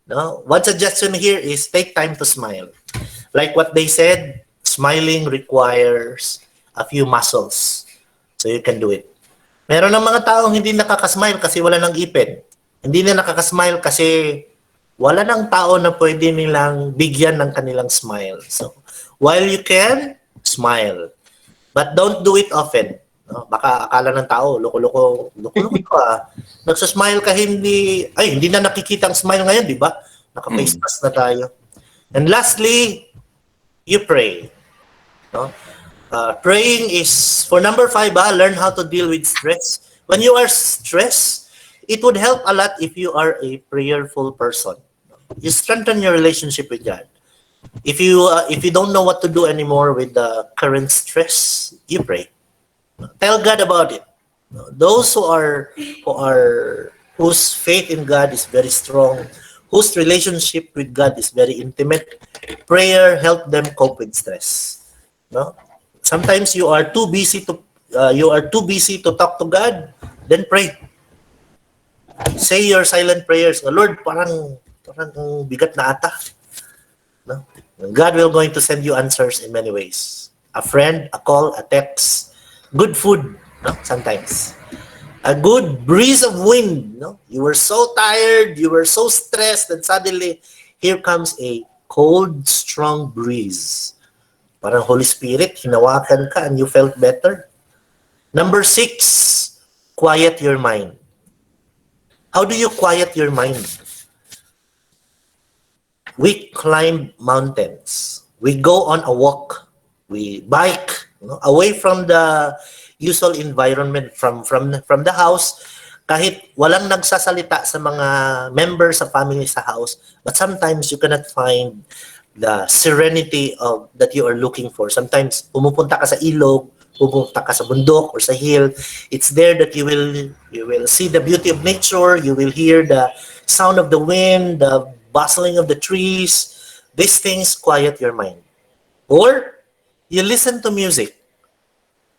No? One suggestion here is take time to smile. Like what they said, smiling requires a few muscles. So you can do it. Meron ng mga taong hindi nakakasmile kasi wala ng ipin. Hindi na nakakasmile kasi wala ng tao na pwede nilang bigyan ng kanilang smile. So, while you can, smile. But don't do it often. No? Baka akala ng tao, loko-loko ka. Nagsasmile ka hindi na nakikita ang smile ngayon, di ba? Naka-face mask na tayo. And lastly, you pray. No? Praying is, for number 5, learn how to deal with stress. When you are stressed, it would help a lot if you are a prayerful person. You strengthen your relationship with God. If you don't know what to do anymore with the current stress, you pray. Tell God about it. Those whose faith in God is very strong, whose relationship with God is very intimate, prayer help them cope with stress. No? Sometimes you are too busy to talk to God, then pray. Say your silent prayers. Oh, Lord, parang bigat na ata. No? God will going to send you answers in many ways. A friend, a call, a text, good food, no? Sometimes. A good breeze of wind, no? You were so tired, you were so stressed, and suddenly here comes a cold, strong breeze. Parang Holy Spirit, hinawakan ka and you felt better. Number 6, quiet your mind. How do you quiet your mind? We climb mountains. We go on a walk. We bike, away from the usual environment from the house, kahit walang nagsasalita sa mga members sa family sa house, but sometimes you cannot find the serenity of that you are looking for. Sometimes pumupunta ka sa ilog, pupunta ka sa bundok or sa hill, it's there that you will see the beauty of nature, you will hear the sound of the wind, the bustling of the trees. These things quiet your mind. Or you listen to music.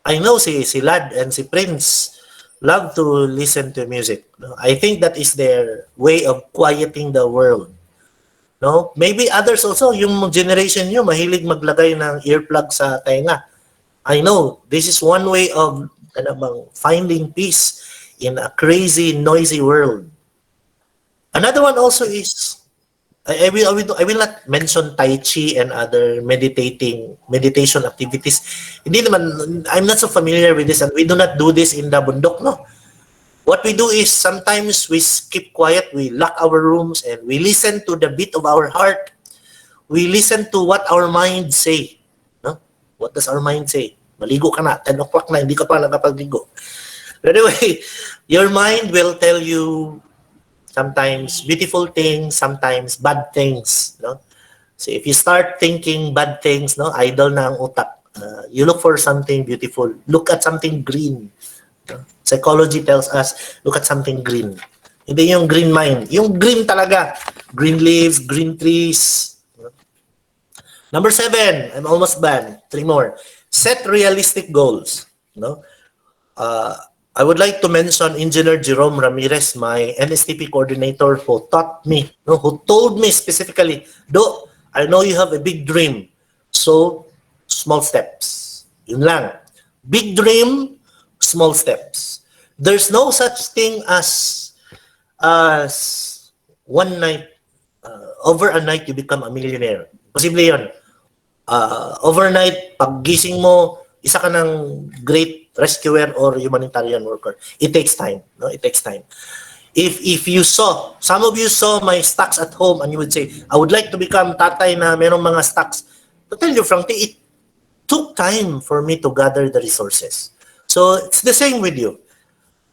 I know si Lad and si Prince love to listen to music. No? I think that is their way of quieting the world. No? Maybe others also, yung generation nyo, mahilig maglagay ng earplug sa tenga. I know, this is one way of finding peace in a crazy, noisy world. Another one also is, I will not mention Tai Chi and other meditation activities. Hindi naman, I'm not so familiar with this, and we do not do this in the bundok, no? What we do is sometimes we keep quiet, we lock our rooms, and we listen to the beat of our heart. We listen to what our mind say. No? What does our mind say? Maligo ka na, 10 o'clock na, hindi ka pa nakapagligo. Anyway, your mind will tell you sometimes beautiful things, sometimes bad things. No? So if you start thinking bad things, no, idle na ang utak. You look for something beautiful. Look at something green. No? Psychology tells us, look at something green. Hindi yung green mind. Yung green talaga. Green leaves, green trees. No? Number 7, I'm almost done. 3 more. Set realistic goals. No? I would like to mention Engineer Jerome Ramirez, my NSTP coordinator, who taught me, who told me specifically, though I know you have a big dream, so small steps. Yun lang. Big dream, small steps. There's no such thing as one night, over a night you become a millionaire. Posible yun. Overnight, pag gising mo, isa ka ng great rescuer or humanitarian worker. It takes time. No? It takes time. If you saw, some of you saw my stocks at home and you would say, I would like to become tatay na merong mga stocks. To tell you frankly, it took time for me to gather the resources. So it's the same with you.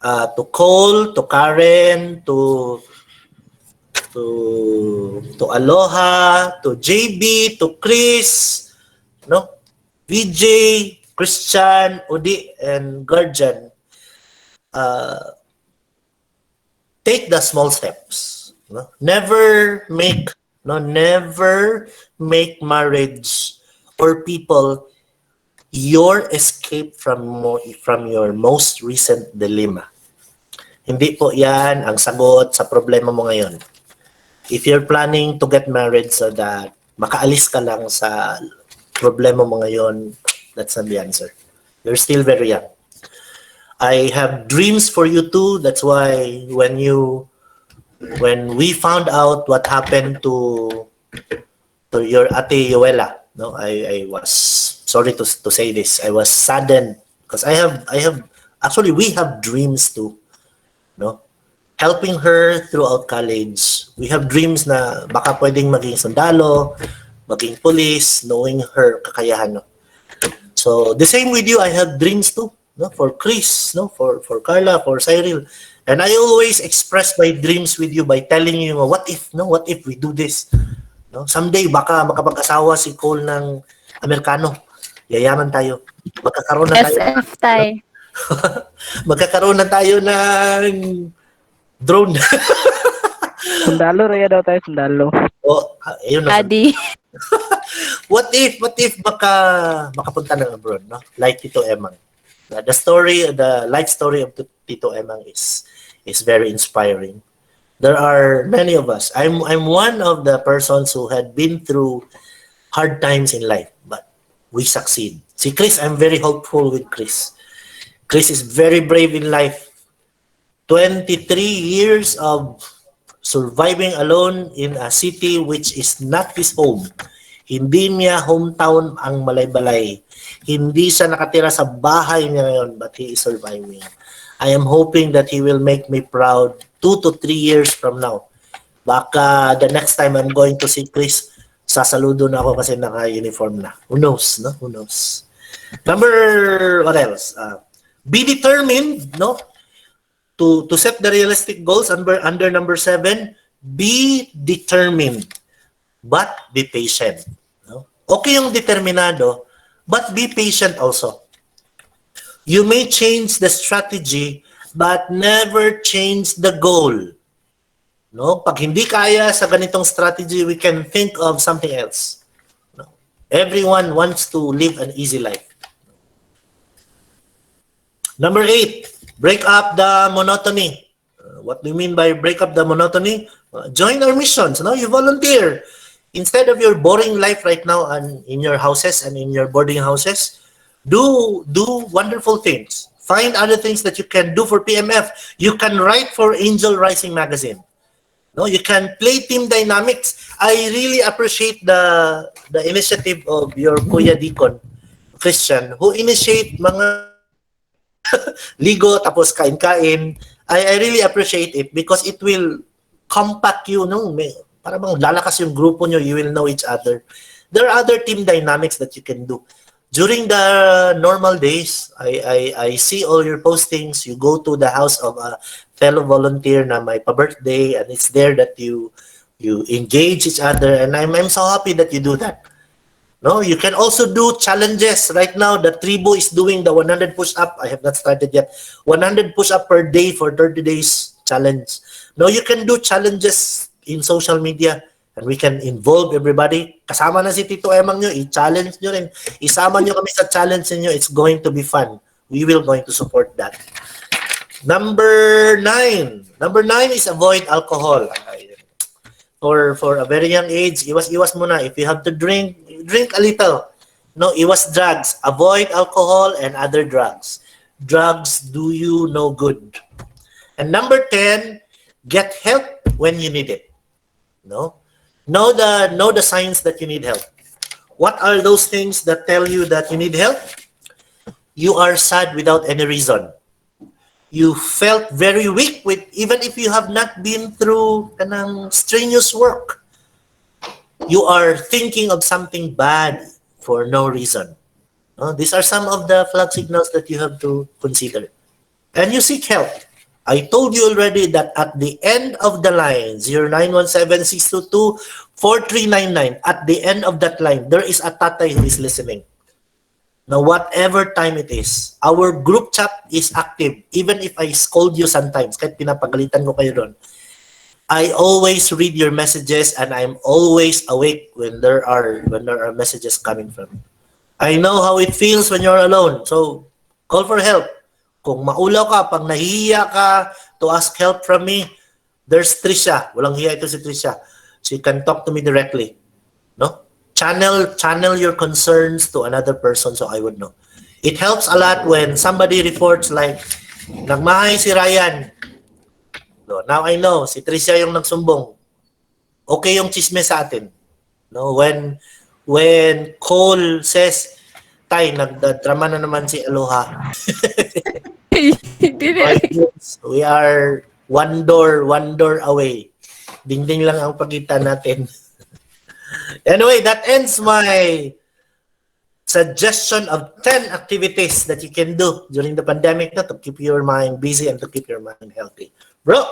To Cole, to Karen, to Aloha, to JB, to Chris, no? VJ, Christian, Udi, and Guardian, take the small steps. No? Never make marriage or people your escape from your most recent dilemma. Hindi po yan ang sagot sa problema mo ngayon. If you're planning to get married so that makaalis ka lang sa problema mo ngayon, that's not the answer. You're still very young. I have dreams for you too. That's why when we found out what happened to your Ate Yoela, no, I was sorry to say this. I was saddened because actually we have dreams too, no? Helping her throughout college. We have dreams na baka pwedeng maging sundalo, maging police, knowing her kakayahan. No? So the same with you, I have dreams too. No? For Chris, no? For Carla, for Cyril. And I always express my dreams with you by telling you, what if we do this? No? Someday, baka makapag-asawa si Cole ng Amerikano. Yayaman tayo. Magkakaroon na tayo. SF tayo. Magkakaroon na tayo ng drone. Sundalo, raya daw tayo, sundalo. Oh, ayun na. Adi. What if makapunta ng abroad, no? Like Tito Emang. The life story of Tito Emang is very inspiring. There are many of us. I'm one of the persons who had been through hard times in life, but we succeed. Si Chris, I'm very hopeful with Chris. Chris is very brave in life. 23 years of surviving alone in a city which is not his home. Hindi niya hometown ang Malaybalay. Hindi siya nakatira sa bahay niya ngayon, but he is surviving. I am hoping that he will make me proud 2 to 3 years from now. Baka the next time I'm going to see Chris, sasaludo na ako kasi naka-uniform na. Who knows, no? Who knows? What else? Be determined, no? To set the realistic goals under number 7, be determined, but be patient. No? Okay yung determinado, but be patient also. You may change the strategy, but never change the goal. No? Pag hindi kaya sa ganitong strategy, we can think of something else. No? Everyone wants to live an easy life. Number 8, break up the monotony. What do you mean by break up the monotony? Join our missions. No? You volunteer. Instead of your boring life right now and in your houses and in your boarding houses, do wonderful things. Find other things that you can do for PMF. You can write for Angel Rising magazine. No, you can play team dynamics. I really appreciate the initiative of your Kuya Deacon Christian, who initiate mga ligo tapos kain-kain. I really appreciate it because it will compact you, no? Para bang lalakas yung grupo nyo, you will know each other. There are other team dynamics that you can do. During the normal days, I see all your postings. You go to the house of a fellow volunteer na may pa-birthday, and it's there that you engage each other, and I'm so happy that you do that. No, you can also do challenges. Right now, the Tribu is doing the 100 push-up. I have not started yet. 100 push-up per day for 30 days challenge. No, you can do challenges in social media, and we can involve everybody. Kasama na si Tito Emang nyo, i-challenge nyo rin. Isama nyo kami sa challenge nyo. It's going to be fun. We will going to support that. Number 9. Number 9 is avoid alcohol. For a very young age, iwas muna. If you have to drink a little. No, iwas drugs. Avoid alcohol and other drugs. Drugs do you no good. And number 10, get help when you need it. No? Know the signs that you need help. What are those things that tell you that you need help? You are sad without any reason. You felt very weak even if you have not been through kanang strenuous work. You are thinking of something bad for no reason. These are some of the flag signals that you have to consider. And you seek help. I told you already that at the end of the line, 0917-622-4399, at the end of that line, there is a tatay who is listening. Now, whatever time it is, our group chat is active. Even if I scold you sometimes, kahit pinapagalitan ko kayo doon, I always read your messages and I'm always awake when there are messages coming from you. I know how it feels when you're alone. So, call for help. Kung maulaw ka, pag nahihiya ka to ask help from me, there's Trisha. Walang hiya ito si Trisha. She can talk to me directly. No? Channel your concerns to another person so I would know. It helps a lot when somebody reports like, nagmahay si Ryan. No, now I know, si Trisha yung nagsumbong. Okay yung chisme sa atin. No, when Cole says, Tay, nagdrama na naman si Aloha. We are one door away. Dingding lang ang pagitan natin. Anyway, that ends my suggestion of 10 activities that you can do during the pandemic to keep your mind busy and to keep your mind healthy. Bro!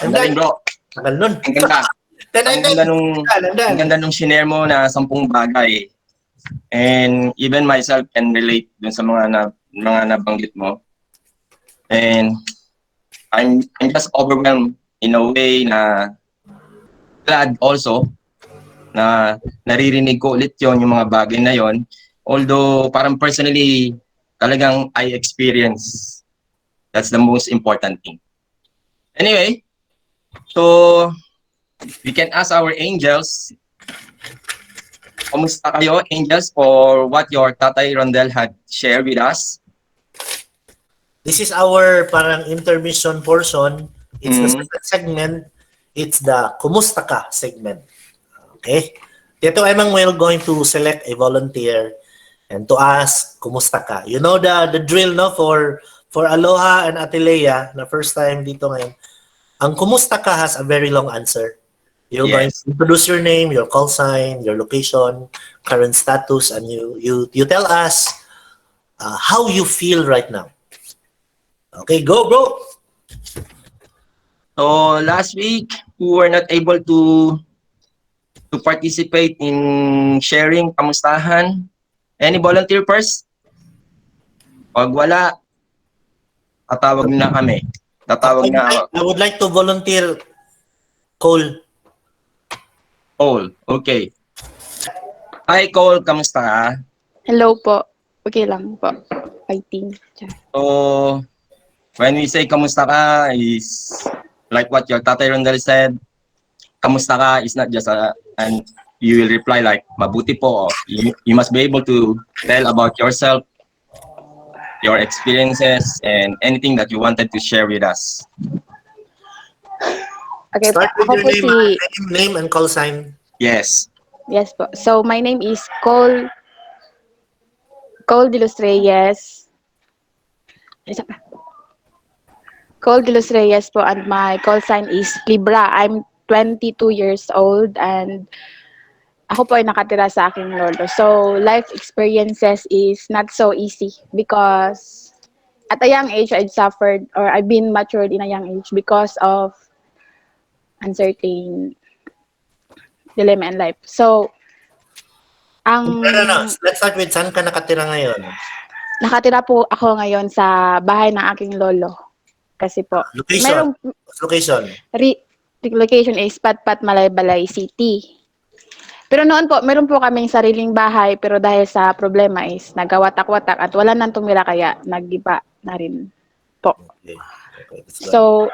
Ang galing, bro. Tagal nun. Ang ganda. Ang ganda nung shinare mo na 10 bagay. And even myself can relate dun sa mga nabanggit mo. And I'm just overwhelmed in a way na glad also na naririnig ko ulit yung mga bagay na yon. Although parang personally talagang I experience. That's the most important thing. Anyway, so we can ask our angels, kumusta kayo, angels, for what your Tatay Rondel had shared with us? This is our parang intermission portion. It's the second segment. It's the Kumusta Ka segment. Okay? Tito Emang will going to select a volunteer and to ask, Kumusta ka? You know the drill, no? For Aloha and Atilea, na first time dito ngayon, ang Kumusta ka has a very long answer. You're going to introduce your name, your call sign, your location, current status, and you tell us how you feel right now. Okay, go bro. So last week, who were not able to participate in sharing kamustahan? Any volunteer first? Pag wala, tatawag na kami. Tatawag na ako. I would like to volunteer, Cole. Cole, okay. Hi Cole, kamusta? Hello po. Okay lang po. Fighting. So, when we say kamusta ka is like what your Tatay Rondel said, kamusta ka is not just and you will reply like mabuti po. You must be able to tell about yourself, your experiences, and anything that you wanted to share with us. Okay po. Start with Ako your po si... name and call sign. Yes. Yes po. So, my name is Cole de los Reyes. Isa pa. Cole de los Reyes po, and my call sign is Libra. I'm 22 years old and ako po ay nakatira sa aking lolo. So, life experiences is not so easy because at a young age, I've suffered or I've been matured in a young age because of uncertain dilemma in life. So, ang No. Let's start with saan ka nakatira ngayon? nakatira po ako ngayon sa bahay ng aking lolo. Kasi po, Location. merong Location. location is Patpat, Malaybalay City. Pero noon po, meron po kaming sariling bahay pero dahil sa problema is nagawatak-watak at wala nang tumira kaya nagiba na rin po. Okay. That's good. So,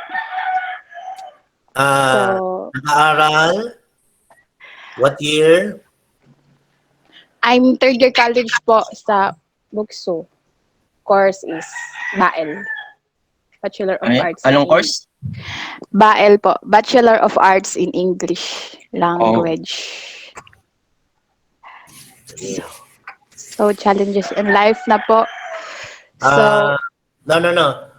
Nag-aaral? What year? I'm third year college po sa Bugso. Course is BAEL. Bachelor of Arts. Anong course? BAEL po. Bachelor of Arts in English Language. So, challenges in life na po. So, No.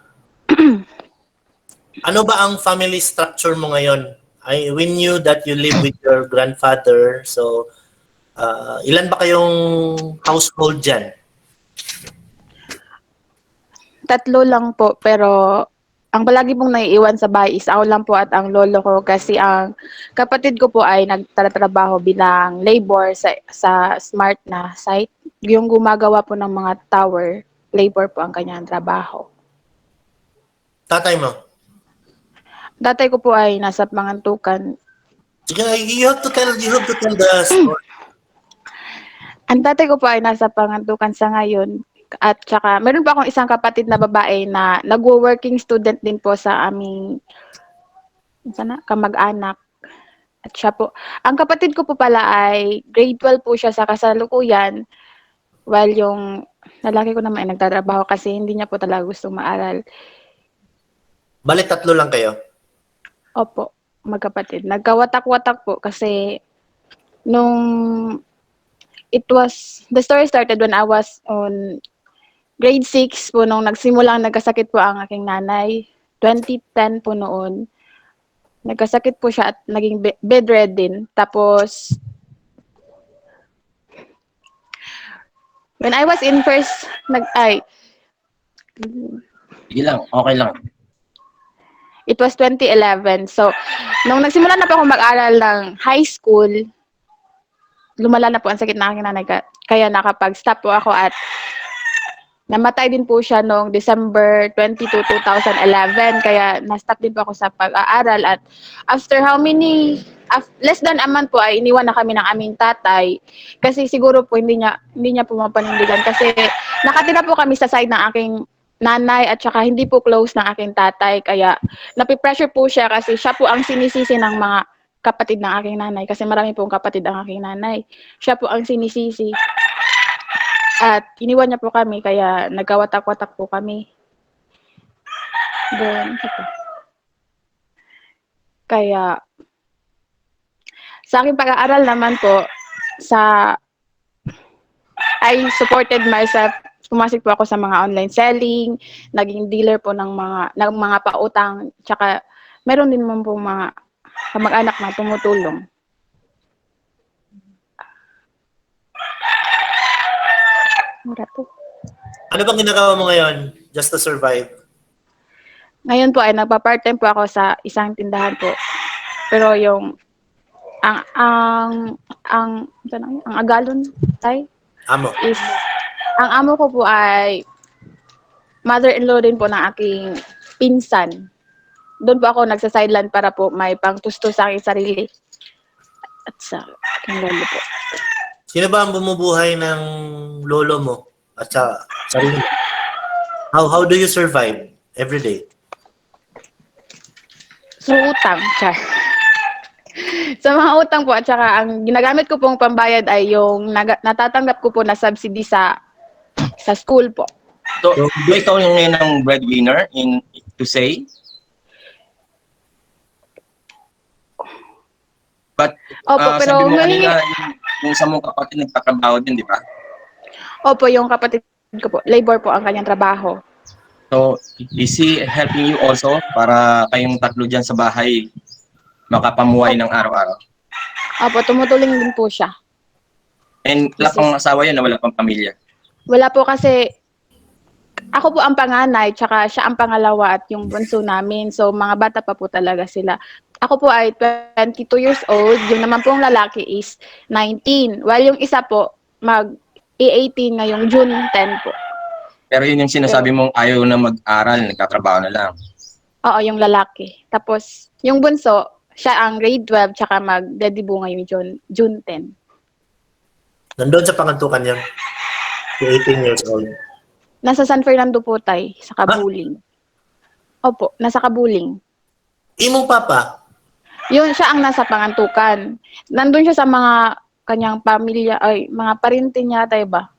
Ano ba ang family structure mo ngayon? We knew that you live with your grandfather. So, ilan ba kayong household dyan? 3 lang po, pero ang palagi pong naiiwan sa bahay is ako lang po at ang lolo ko kasi ang kapatid ko po ay nagtatrabaho bilang labor sa smart na site. Yung gumagawa po ng mga tower, labor po ang kanyang trabaho. Tatay mo? Tatay ko po ay nasa Pangantukan. Sige, you have to tell the story. Ang tatay ko po ay nasa Pangantukan sa ngayon. At saka, meron pa akong isang kapatid na babae na nagwo-working student din po sa aming kamag-anak. At siya po, ang kapatid ko po pala ay grade 12 po siya sa kasalukuyan, while yung lalaki ko naman ay nagtatrabaho kasi hindi niya po talaga gustong maaral. Balik 3 lang kayo? Opo, magkapatid. Nagkawatak-watak po kasi the story started when I was on grade 6 po nung nagsimulang nagkasakit po ang aking nanay. 2010 po noon. Nagkasakit po siya at naging bedridden. Tapos, when I was in Sige lang, okay lang. it was 2011. So, nung nagsimula na po ako mag-aral ng high school, lumala na po ang sakit ng aking nanay. Kaya nakapag-stop po ako at namatay din po siya noong December 22, 2011. Kaya na-stop din po ako sa pag-aaral. At after less than a month po ay iniwan na kami ng aming tatay. Kasi siguro po hindi niya po mapanindigan. Kasi nakatira po kami sa side ng aking nanay at saka hindi po close ng aking tatay. Kaya napipressure po siya kasi siya po ang sinisisi ng mga kapatid ng aking nanay. Kasi marami pong kapatid ang aking nanay. Siya po ang sinisisi. At iniwan niya po kami, kaya nagkawatak-watak po kami. Then, kaya, sa aking pag-aaral naman po, I supported myself. Pumasok po ako sa mga online selling, naging dealer po ng mga pautang, tsaka meron din naman po mga kamag-anak na tumutulong. Ano bang ginagawa mo ngayon just to survive? Ngayon po ay nagpa-part-time po ako sa isang tindahan po. Pero yung ang agalon tay Amo. is ang amo ko po ay mother-in-law din po ng aking pinsan. Doon po ako nagsa-sideline para po may pangtustos sa aking sarili at sa aking lolo po. Sino ba ang bumubuhay ng lolo mo at sa sarili mo? How do you survive every day? So, utang, char. Sa mga utang po at saka ang ginagamit ko pong pambayad ay yung natatanggap ko po na subsidy sa school po. So, do ikaw yung ngayon ng breadwinner to say? But, Opo, pero sabi mo humingi, kanina, yung sa mong kapatid nagtatrabaho din, di ba? opo, yung kapatid ko po, labor po ang kanyang trabaho. So, is he helping you also para kayong tatlo dyan sa bahay makapamuhay ng araw-araw? Opo, tumutulong din po siya. And wala pang asawa yan na wala pang pamilya? Wala po kasi ako po ang panganay, tsaka siya ang pangalawa at yung bunso namin. So, mga bata pa po talaga sila. Ako po ay 22 years old. Yung naman pong lalaki is 19. While yung isa po, mag-18 ngayong June 10 po. Pero yun yung sinasabi mong ayaw na mag-aral, nagtatrabaho na lang. Oo, yung lalaki. Tapos, yung bunso, siya ang grade 12, tsaka mag-debut ngayong June 10. Nandun sa pangantukan niya. 18 years old. Nasa San Fernando po tay, sa Kabuling. Opo, nasa Kabuling. Imong papa? Yun, siya ang nasa pangantukan. Nandun siya sa mga kanyang pamilya, ay, mga parinti niya, tayo ba?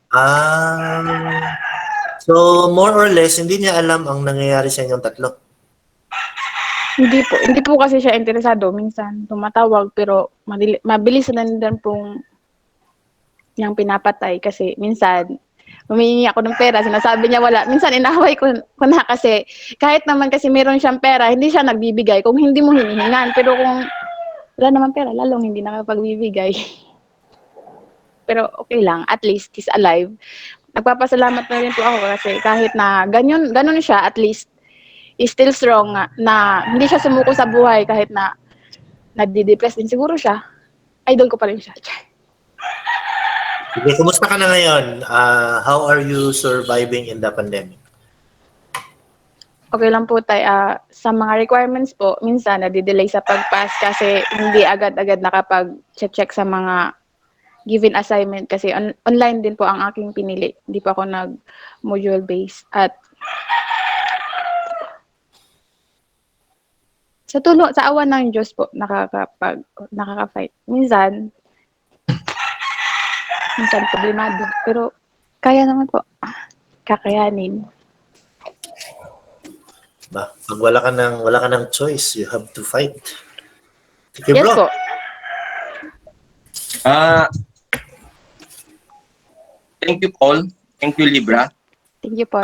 So, more or less, hindi niya alam ang nangyayari sa inyong tatlo. Hindi po kasi siya interesado. Minsan, tumatawag, pero mabilis na din pong niyang pinapatay. Kasi minsan, humihingi ako ng pera, sinasabi niya wala. Minsan, inaway ko na kasi kahit naman kasi meron siyang pera, hindi siya nagbibigay kung hindi mo hinihingan. Pero kung wala naman pera, lalong hindi nakapagbibigay. Pero okay lang, at least he's alive. Nagpapasalamat na rin po ako kasi kahit na ganun siya, at least is still strong na hindi siya sumuko sa buhay kahit na nadidepress din siguro siya. Idol ko pa rin siya. Sige, kumusta ka na ngayon? How are you surviving in the pandemic? Okay lang po tayo. Sa mga requirements po, minsan nadidelay sa pag-pass kasi hindi agad-agad nakapag-check sa mga given assignment kasi online din po ang aking pinili. Hindi pa ako nag-module based. At sa awan ng Diyos po, nakaka-fight. Minsan problemado. Pero kaya naman po. Kakayanin. Ba, pag wala ka ng choice, you have to fight. Sige, Yes bro. po. Thank you, Paul. Thank you, Libra. Thank you po.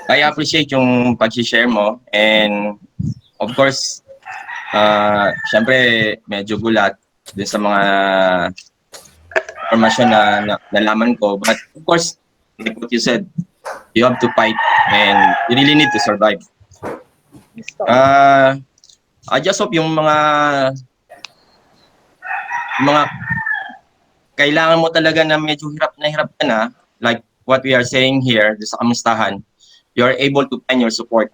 I appreciate yung pag-share mo. And of course, syempre medyo gulat dun sa mga information na nalaman ko. But of course, like what you said, you have to fight and you really need to survive. I just hope yung mga kailangan mo talaga na medyo hirap ka na, like what we are saying here sa Kumustahan, you are able to find your support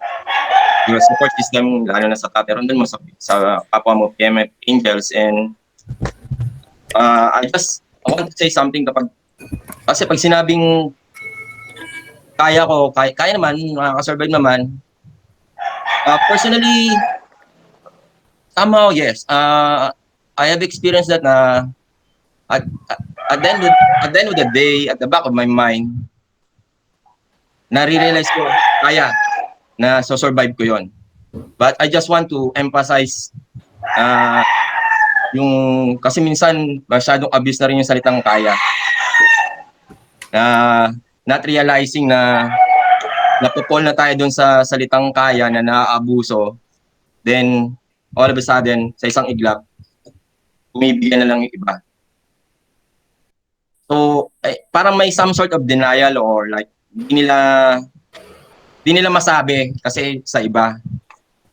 system, lalo na sa tateron mo, sa kapwa mo, PMF Angels. And I want to say something kasi pag sinabing kaya naman, makakasurvive naman, personally, somehow, yes, I have experienced that na at the end of the day, at the back of my mind, nare-realize ko, kaya, na so-survive ko yon. But I just want to emphasize, kasi minsan, masyadong abuse na rin yung salitang kaya. Not realizing na napupol na tayo dun sa salitang kaya na naaabuso, then, all of a sudden, sa isang iglap, bumibigyan na lang yung iba. So, parang may some sort of denial or like, hindi nila di nila masabi kasi sa iba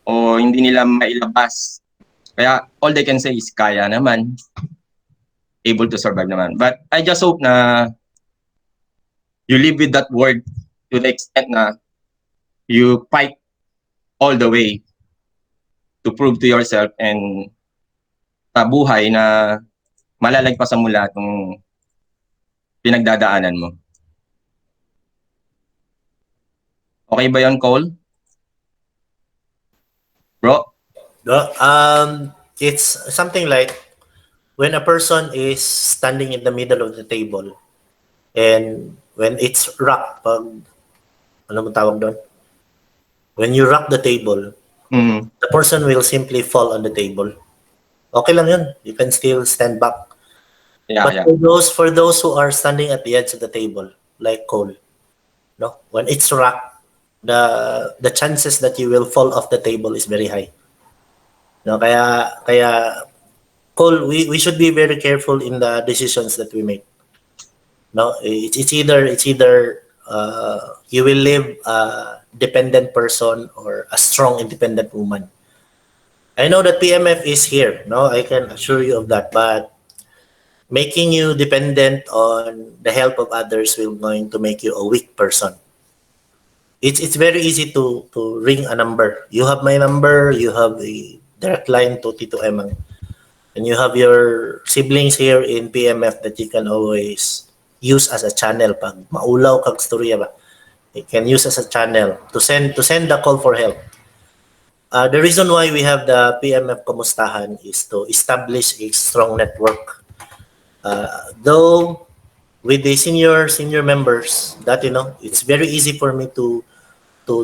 o hindi nila mailabas. Kaya all they can say is kaya naman, able to survive naman. But I just hope na you live with that word to the extent na you fight all the way to prove to yourself and sa buhay na malalagpasan mo lahat ng pinagdadaanan mo. Okay ba yon, Cole? Bro? It's something like when a person is standing in the middle of the table and when it's rock, ano mo tawag doon? When you rock the table, the person will simply fall on the table. Okay lang yun. You can still stand back. Yeah, But yeah. for those who are standing at the edge of the table, like Cole, no, when it's rock, the chances that you will fall off the table is very high. No, kaya Cole, we should be very careful in the decisions that we make. No, it's either you will live a dependent person or a strong independent woman. I know that PMF is here. No, I can assure you of that. But making you dependent on the help of others will going to make you a weak person. It's very easy to ring a number. You have my number. You have a direct line to Tito Emang. And you have your siblings here in PMF that you can always use as a channel. Pag maulaw kag storya ba, you can use as a channel to send the call for help. The reason why we have the PMF Kumustahan is to establish a strong network. Though with the senior members, that it's very easy for me to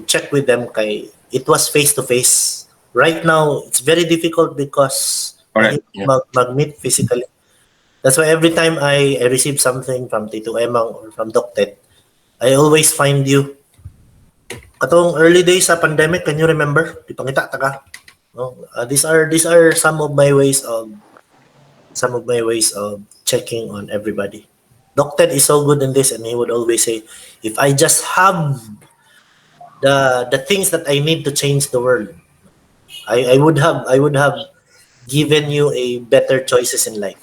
check with them. Kay it was face to face. Right now, it's very difficult because Correct. Yeah. mag-meet physically. That's why every time I receive something from Tito Emang or from Doc Ted, I always find you. Katong early days sa pandemic, can you remember? Di pangita ta ka. No? These are some of my ways of checking on everybody. Doc Ted is so good in this, and he would always say, if I just have the things that I need to change the world, I would have given you a better choices in life.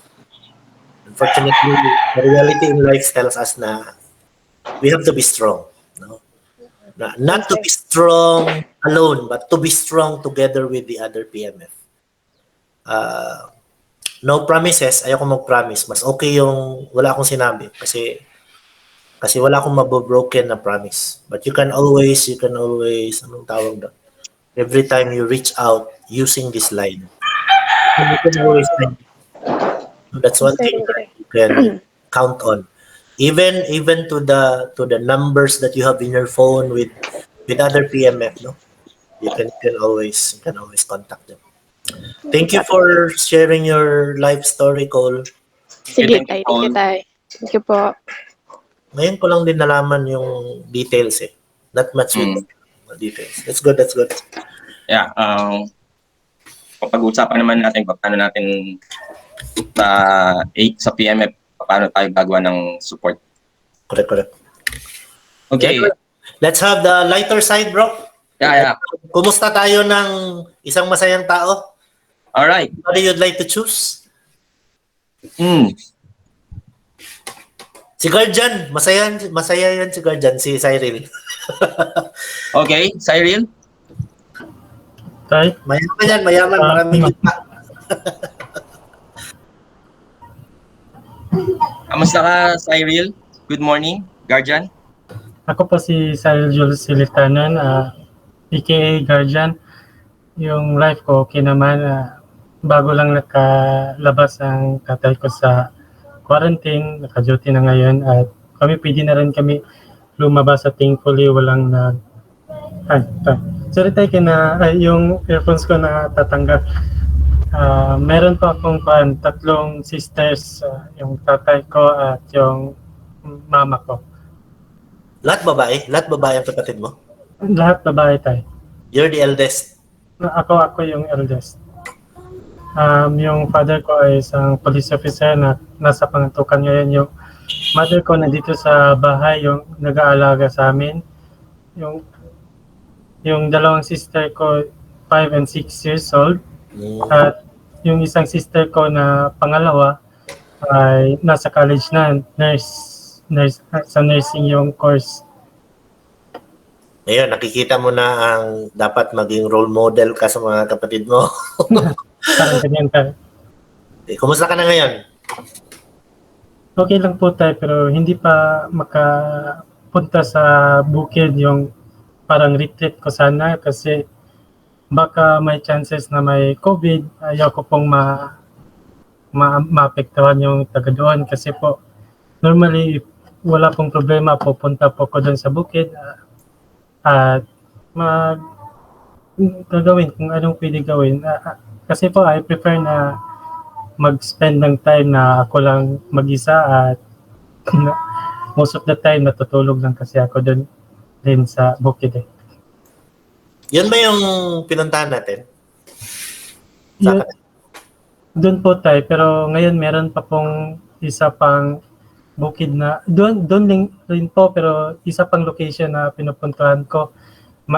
Unfortunately, the reality in life tells us na we have to be strong. No? Not to be strong alone, but to be strong together with the other PMF. No promises, ayoko mag-promise. Mas okay yung wala akong sinabi kasi wala akong mabobroken na promise. But you can always, anong tawag doon? Every time you reach out using this line, you can always find it. That's one thing that you can count on. Even to the numbers that you have in your phone with other PMF, no? You can always contact them. Thank you for sharing your life story, Cole. Sige, Thank you, tay. Thank you, tay. Thank you po. Ngayon ko lang din nalaman yung details eh. Not much with details. That's good. Yeah. Pag-uusapan naman natin paano natin sa PMF, paano tayo gagawa ng support. Correct. Okay. Yeah, let's have the lighter side, bro. Yeah. Kumusta tayo ng isang masayang tao? All right. What you'd like to choose? Si Guardian, masaya yan si Guardian, si Cyril. Okay, Cyril. Tay, Mayaman, maraming kita. Kamusta ka, Cyril? Good morning, Guardian. ako po si Cyril Jules Silitanan, aka Guardian. Yung life ko, okay naman. Bago lang nakalabas ang tatay ko sa quarantine, naka-duty na ngayon. At pwede na rin kami lumabas at thankfully walang sorry tayo yung earphones ko na tatanggal. Meron pa akong tatlong sisters, yung tatay ko at yung mama ko. Lahat babae ang kapatid mo? Lahat babae tayo. You're the eldest. Ako yung eldest. Yung father ko ay isang police officer na nasa pangantukan ngayon. Yung mother ko nandito sa bahay, yung nag-aalaga sa amin. Yung Yung dalawang sister ko, 5 and 6 years old. Mm. At yung isang sister ko na pangalawa ay nasa college na, nurse sa nursing yung course. Ngayon, nakikita mo na ang dapat maging role model ka sa mga kapatid mo. Parang ganyan tayo. Kumusta ka na ngayon? Okay lang po tayo pero hindi pa makapunta sa bukid yung parang retreat ko sana kasi baka may chances na may COVID. Ayaw ko pong maapektuhan yung taga doon kasi po normally if wala pong problema pupunta po ko doon sa bukid at mag gagawin kung anong pwede gawin. Kasi po I prefer na mag-spend ng time na ako lang mag-isa at most of the time natutulog lang kasi ako doon din sa bukid eh. Yun ba yung pinuntahan natin? Sa Yun, doon po tayo pero ngayon meron pa pong isa pang bukid na doon din rin po pero isa pang location na pinupuntahan ko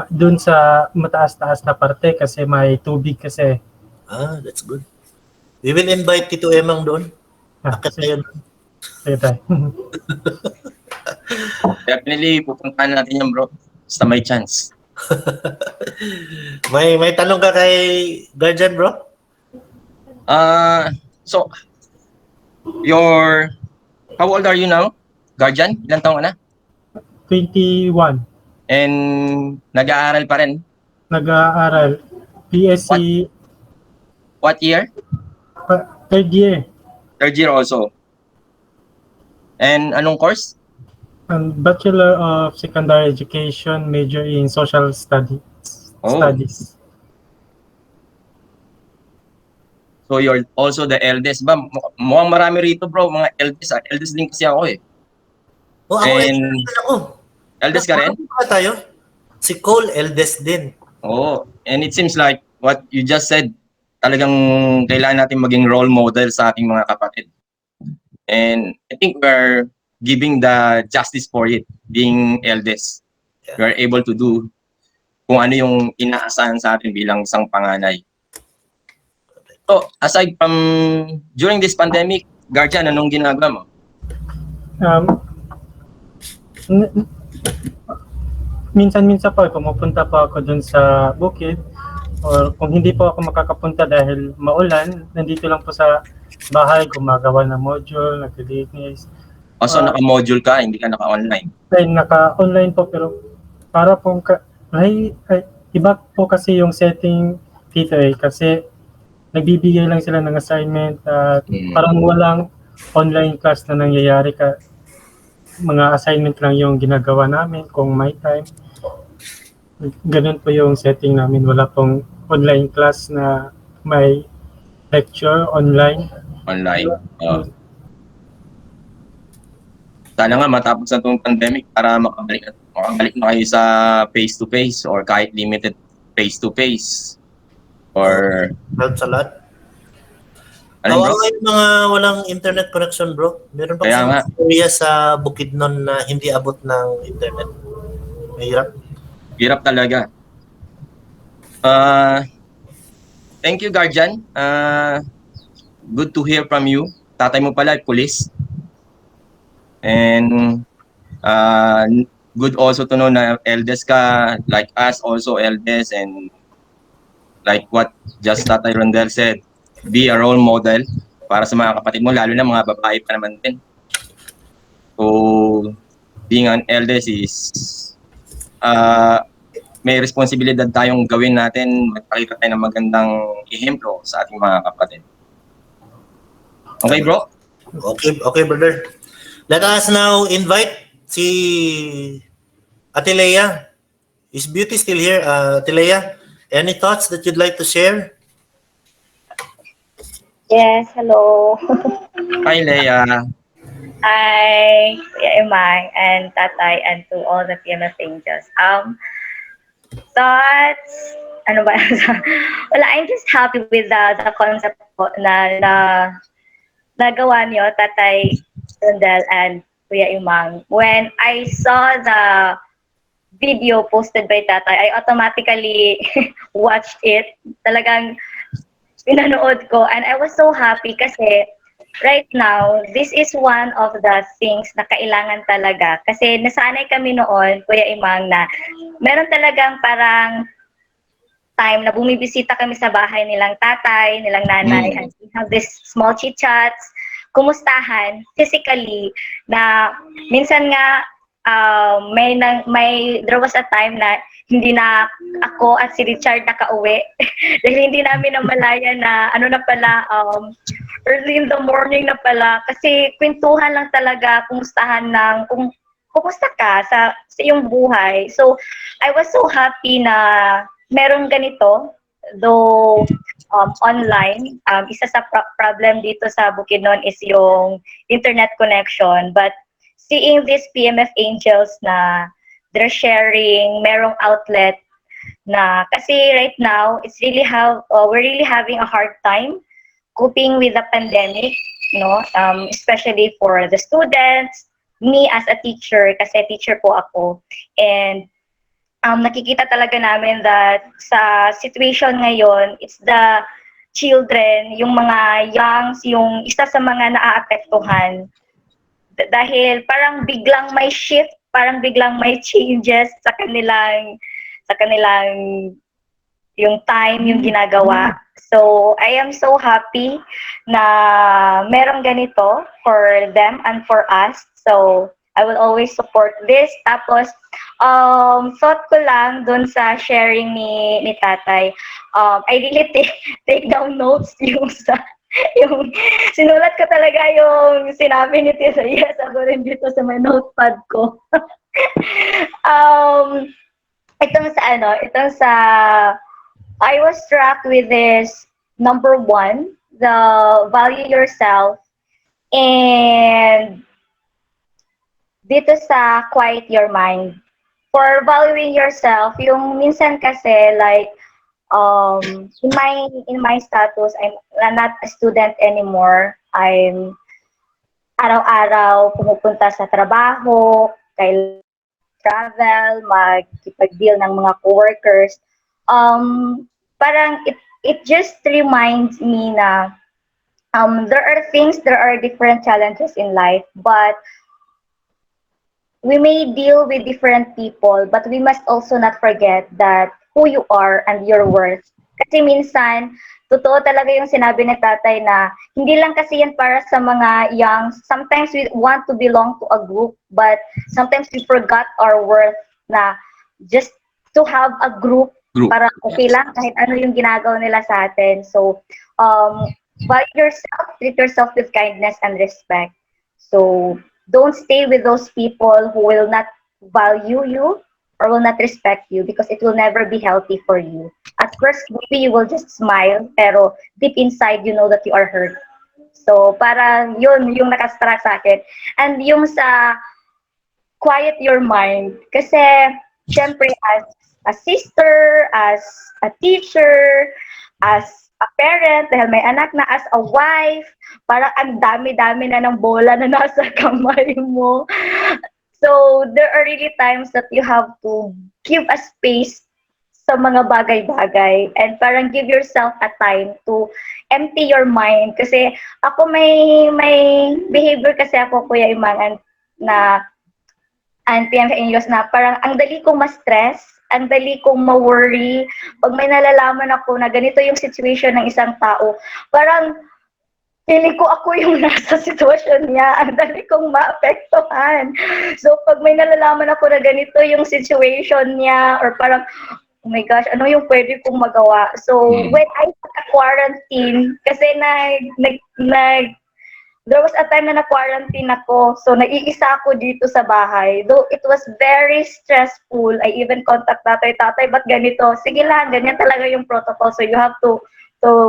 doon sa mataas-taas na parte kasi may tubig kasi. That's good. We will invite Tito Emang doon. Akit na Sige, yun. sige tayo. Definitely, pupuntahan natin yan, bro. Basta may chance. May tanong ka kay Guardian, bro? So, how old are you now? Guardian? Ilang taong ka na? 21. And nag-aaral pa rin? Nag-aaral. PSC. What year? Third year. Third year also. And anong course? Bachelor of Secondary Education, major in Social Studies. Studies. So you're also the eldest ba? Mukhang marami rito, bro, mga eldest. Eldest din kasi ako eh. Ako, And ako. eldest ka rin? Tayo? Si Cole, eldest din. And it seems like what you just said, talagang kailangan natin maging role model sa ating mga kapatid. And I think we're giving the justice for it, being eldest. We're able to do kung ano yung inaasahan sa atin bilang isang panganay. So, aside from during this pandemic, Guardian, anong ginagawa mo? Minsan-minsan po, pumupunta po ako dun sa bukid or kung hindi po ako makakapunta dahil maulan, nandito lang po sa bahay, gumagawa ng module, naglilinis. So, naka-module ka, hindi ka naka-online? Naka-online po pero para po iba po kasi yung setting dito eh kasi nagbibigay lang sila ng assignment at parang walang online class na nangyayari mga assignment lang yung ginagawa namin kung may time. Ganun po yung setting namin. Wala pong online class na may lecture online. Sana nga matapos na itong pandemic para makabalik na kayo sa face-to-face or kahit limited face-to-face. Or Helps a lot. ano, bro? Yung mga walang internet connection, bro. Meron pa kasi area sa Bukidnon na hindi abot ng internet. Mahirap. Hirap talaga. Thank you, Guardian. Good to hear from you. Tatay mo pala, police. And good also to know na eldest ka, like us also eldest, and like what just Tatay Rondel said, be a role model para sa mga kapatid mo, lalo na mga babae pa naman din. So, being an eldest is may responsibilidad tayong gawin natin, magpakita tayo ng magandang ehemplo sa ating mga kapatid. Okay, bro? Okay, brother. Let us now invite si Ate Leia. Is Beauty still here? Ate Leia, any thoughts that you'd like to share? Yes, hello. Hi, Leia. Hi, Kuya Imang and Tatay and to all the PMF angels. Thoughts, ano ba? Wala, I'm just happy with the concept po na nagawa niyo, Tatay Rondel and Kuya Imang. When I saw the video posted by tatay, I automatically watched it. Talagang pinanood ko, and I was so happy kasi right now, this is one of the things na kailangan talaga. Kasi nasanay kami noon, Kuya Imang, na meron talagang parang time na bumibisita kami sa bahay nilang tatay, nilang nanay, and we have this small chit-chats, kumustahan, physically, na minsan nga, there was a time na hindi na ako at si Richard nakauwi dahil hindi namin namalaya na ano na pala, early in the morning na pala, kasi kwentuhan lang talaga, kumustahan ng kung kumusta ka sa iyong buhay. So I was so happy na meron ganito, though online. Isa sa problem dito sa Bukidnon is yung internet connection, but seeing these PMF angels na they're sharing, merong outlet na kasi right now we're really having a hard time coping with the pandemic, no? Especially for the students, me as a teacher, kasi teacher po ako, and nakikita talaga namin that sa situation ngayon, it's the children, yung mga youngs, yung isa sa mga naaapektuhan dahil parang biglang may shift, parang biglang may changes sa kanilang yung time, yung ginagawa. So, I am so happy na merong ganito for them and for us. So, I will always support this. Tapos, thought ko lang dun sa sharing ni tatay, I really take down notes yung sinulat ko talaga yung sinabi ni Tita. Yes, ako rin dito sa my notepad ko. Itong sa I was struck with this number 1, the value yourself, and dito sa quiet your mind. For valuing yourself, yung minsan kasi like in my status, I'm not a student anymore. I'm araw-araw pumupunta sa trabaho, kailangan travel, magkipag-deal ng mga coworkers. Parang it just reminds me na there are different challenges in life, but we may deal with different people, but we must also not forget that who you are and your worth. Kasi minsan, totoo talaga yung sinabi ni tatay na hindi lang kasi yan para sa mga young. Sometimes we want to belong to a group, but sometimes we forgot our worth na just to have a group. Para okay lang kahit ano yung ginagawa nila sa atin. So, value yourself, treat yourself with kindness and respect. So, don't stay with those people who will not value you or will not respect you because it will never be healthy for you. At first, maybe you will just smile, pero deep inside, you know that you are hurt. So, parang yun, yung nakastruck sa akin. And yung sa quiet your mind, kasi, syempre, as a sister, as a teacher, as a parent, dahil may anak na, as a wife, parang ang dami-dami na ng bola na nasa kamay mo. So, there are really times that you have to give a space sa mga bagay-bagay and parang give yourself a time to empty your mind. Kasi ako may behavior kasi ako, Kuya Imang, na PMF na parang ang dali kong ma-stress, ang dali kong ma-worry. Pag may nalalaman ako na ganito yung situation ng isang tao, parang feeling ko ako yung nasa sitwasyon niya. Ang dali kong maapektuhan. So, pag may nalalaman ako na ganito yung situation niya, or parang, oh my gosh, ano yung pwede kong magawa? So, when I quarantine, kasi there was a time na na-quarantine ako. So, naiisa ako dito sa bahay. Though it was very stressful, I even contact tatay, ba't ganito? Sige lang, ganyan talaga yung protocol. So, you have to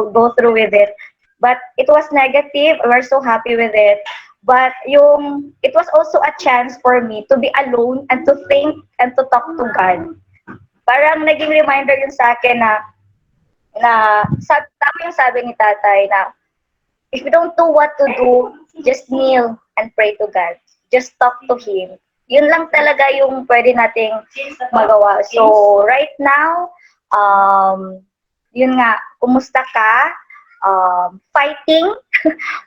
go through with it. But it was negative. We're so happy with it. But it was also a chance for me to be alone and to think and to talk to God. Parang naging reminder yun sa akin tama yung sabi ni tatay na if you don't know what to do, just kneel and pray to God. Just talk to Him. yun lang talaga yung pwede nating magawa. So, right now, yun nga, kumusta ka? Fighting,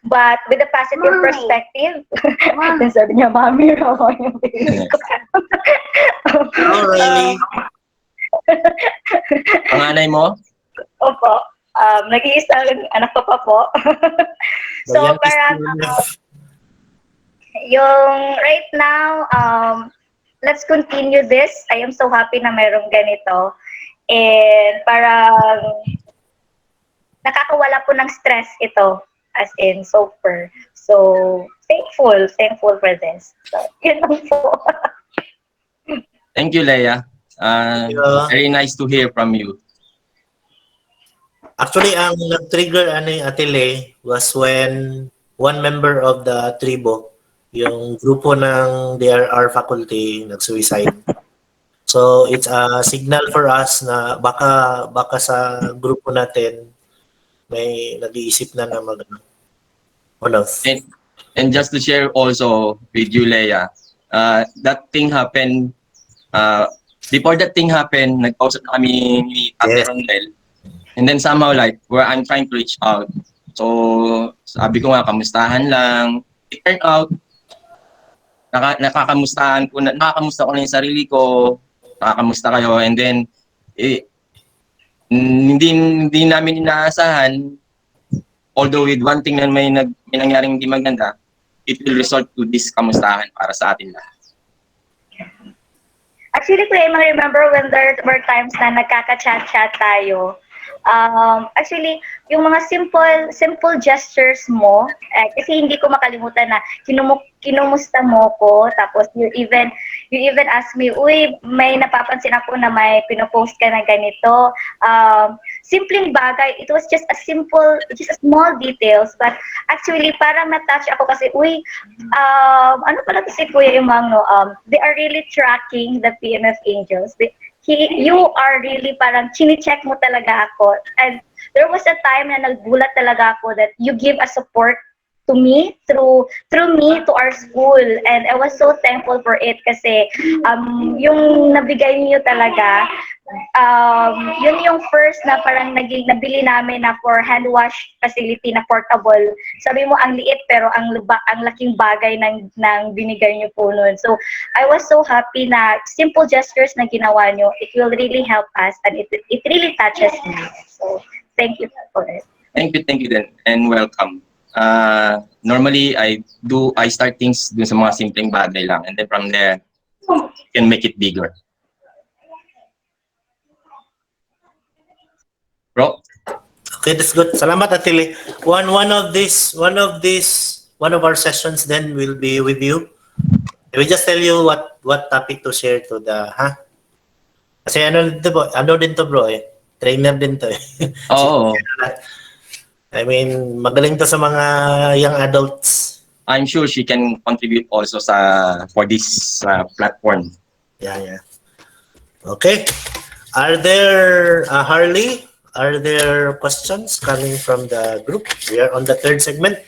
but with a positive perspective. Then sabi niya, Mami, raw yung baby ko. Oh, really? Panganay mo? Opo. Nag-iisang anak ko pa po. The So, youngest parang, PMF. yung right now, let's continue this. I am so happy na mayroong ganito. And parang nakakawala po ng stress ito as in so far. So, thankful for this. So, yun lang po. Thank you, Leia. you. Very nice to hear from you. Actually, ang nag-trigger Ate Le was when one member of the tribo, yung grupo ng DRR faculty, nag-suicide. So, it's a signal for us na baka sa grupo natin may nag-iisip na And just to share also with you, Leia, that thing happened, before that thing happened, nag-usap na kami ni Ate Yes. Rondel. And then somehow like, where I'm trying to reach out. So, sabi ko nga, kamustahan lang. It turned out, nakakamusta ko na yung sarili ko, nakakamusta kayo. And then, hindi namin inaasahan, although with one thing na may nangyaring hindi maganda, it will result to this kamustahan para sa atin lahat. Actually, I remember when there were times na nagkaka-chat-chat tayo. Actually, yung mga simple gestures mo, kasi hindi ko makalimutan na kinumusta mo ko, tapos you even ask me, uy, may napapansin ako na may pinopost ka na ganito. Simpleng bagay, it was just a small details, but actually parang na-touch ako kasi, uy, ano pala si Kuya Imang, no? They are really tracking the PMF Angels. You are really parang chine-check mo talaga ako. And there was a time na naggulat talaga ako that you give a support to me through me to our school, and I was so thankful for it kasi yung nabigay niyo talaga, yun yung first na parang nabili namin na for hand wash facility na portable. Sabi mo ang liit pero ang laking bagay ng binigay niyo po noon. So I was so happy na simple gestures na ginawa niyo, it will really help us and it really touches me. So thank you for it. Thank you then, and welcome. Normally, I start things dun sa mga simpleng bagay lang, and then from there, you can make it bigger. Bro? Okay, that's good. Salamat, Ate Le. One of our sessions then will be with you. We just tell you what topic to share to the, Kasi ano din to bro eh. Trainer din to eh. Oo. I mean, magaling to sa mga young adults. I'm sure she can contribute also for this platform. Yeah. Okay. Are there, Harley, are there questions coming from the group? We are on the third segment.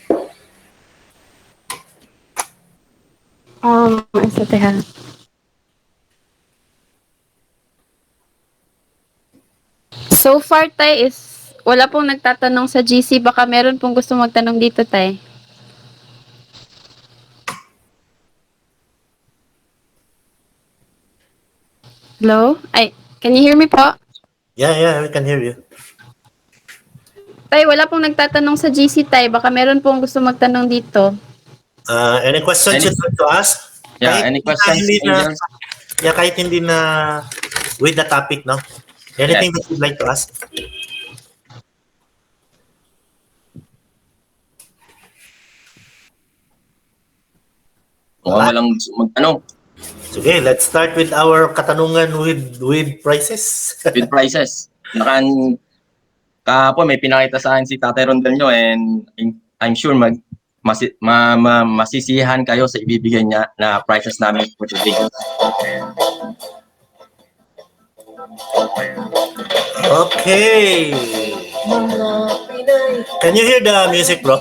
Isa teka. So far, Tay, is wala pong nagtatanong sa GC. Baka meron pong gusto magtanong dito, Tay. Hello? Can you hear me po? Yeah, we can hear you. Tay, wala pong nagtatanong sa GC, Tay. Baka meron pong gusto magtanong dito. Any questions you'd like to ask? Yeah, any questions, Angel? Yeah, kahit hindi na with the topic, no? Anything that you'd like to ask? Walang magtanong. Sige, let's start with our katanungan with prices. With prices. Kahapon may pinakita sa akin si Tatay Rondel nyo, and I'm sure masisiyahan kayo sa ibibigay niya na prices namin for today. Okay. Can you hear the music, bro?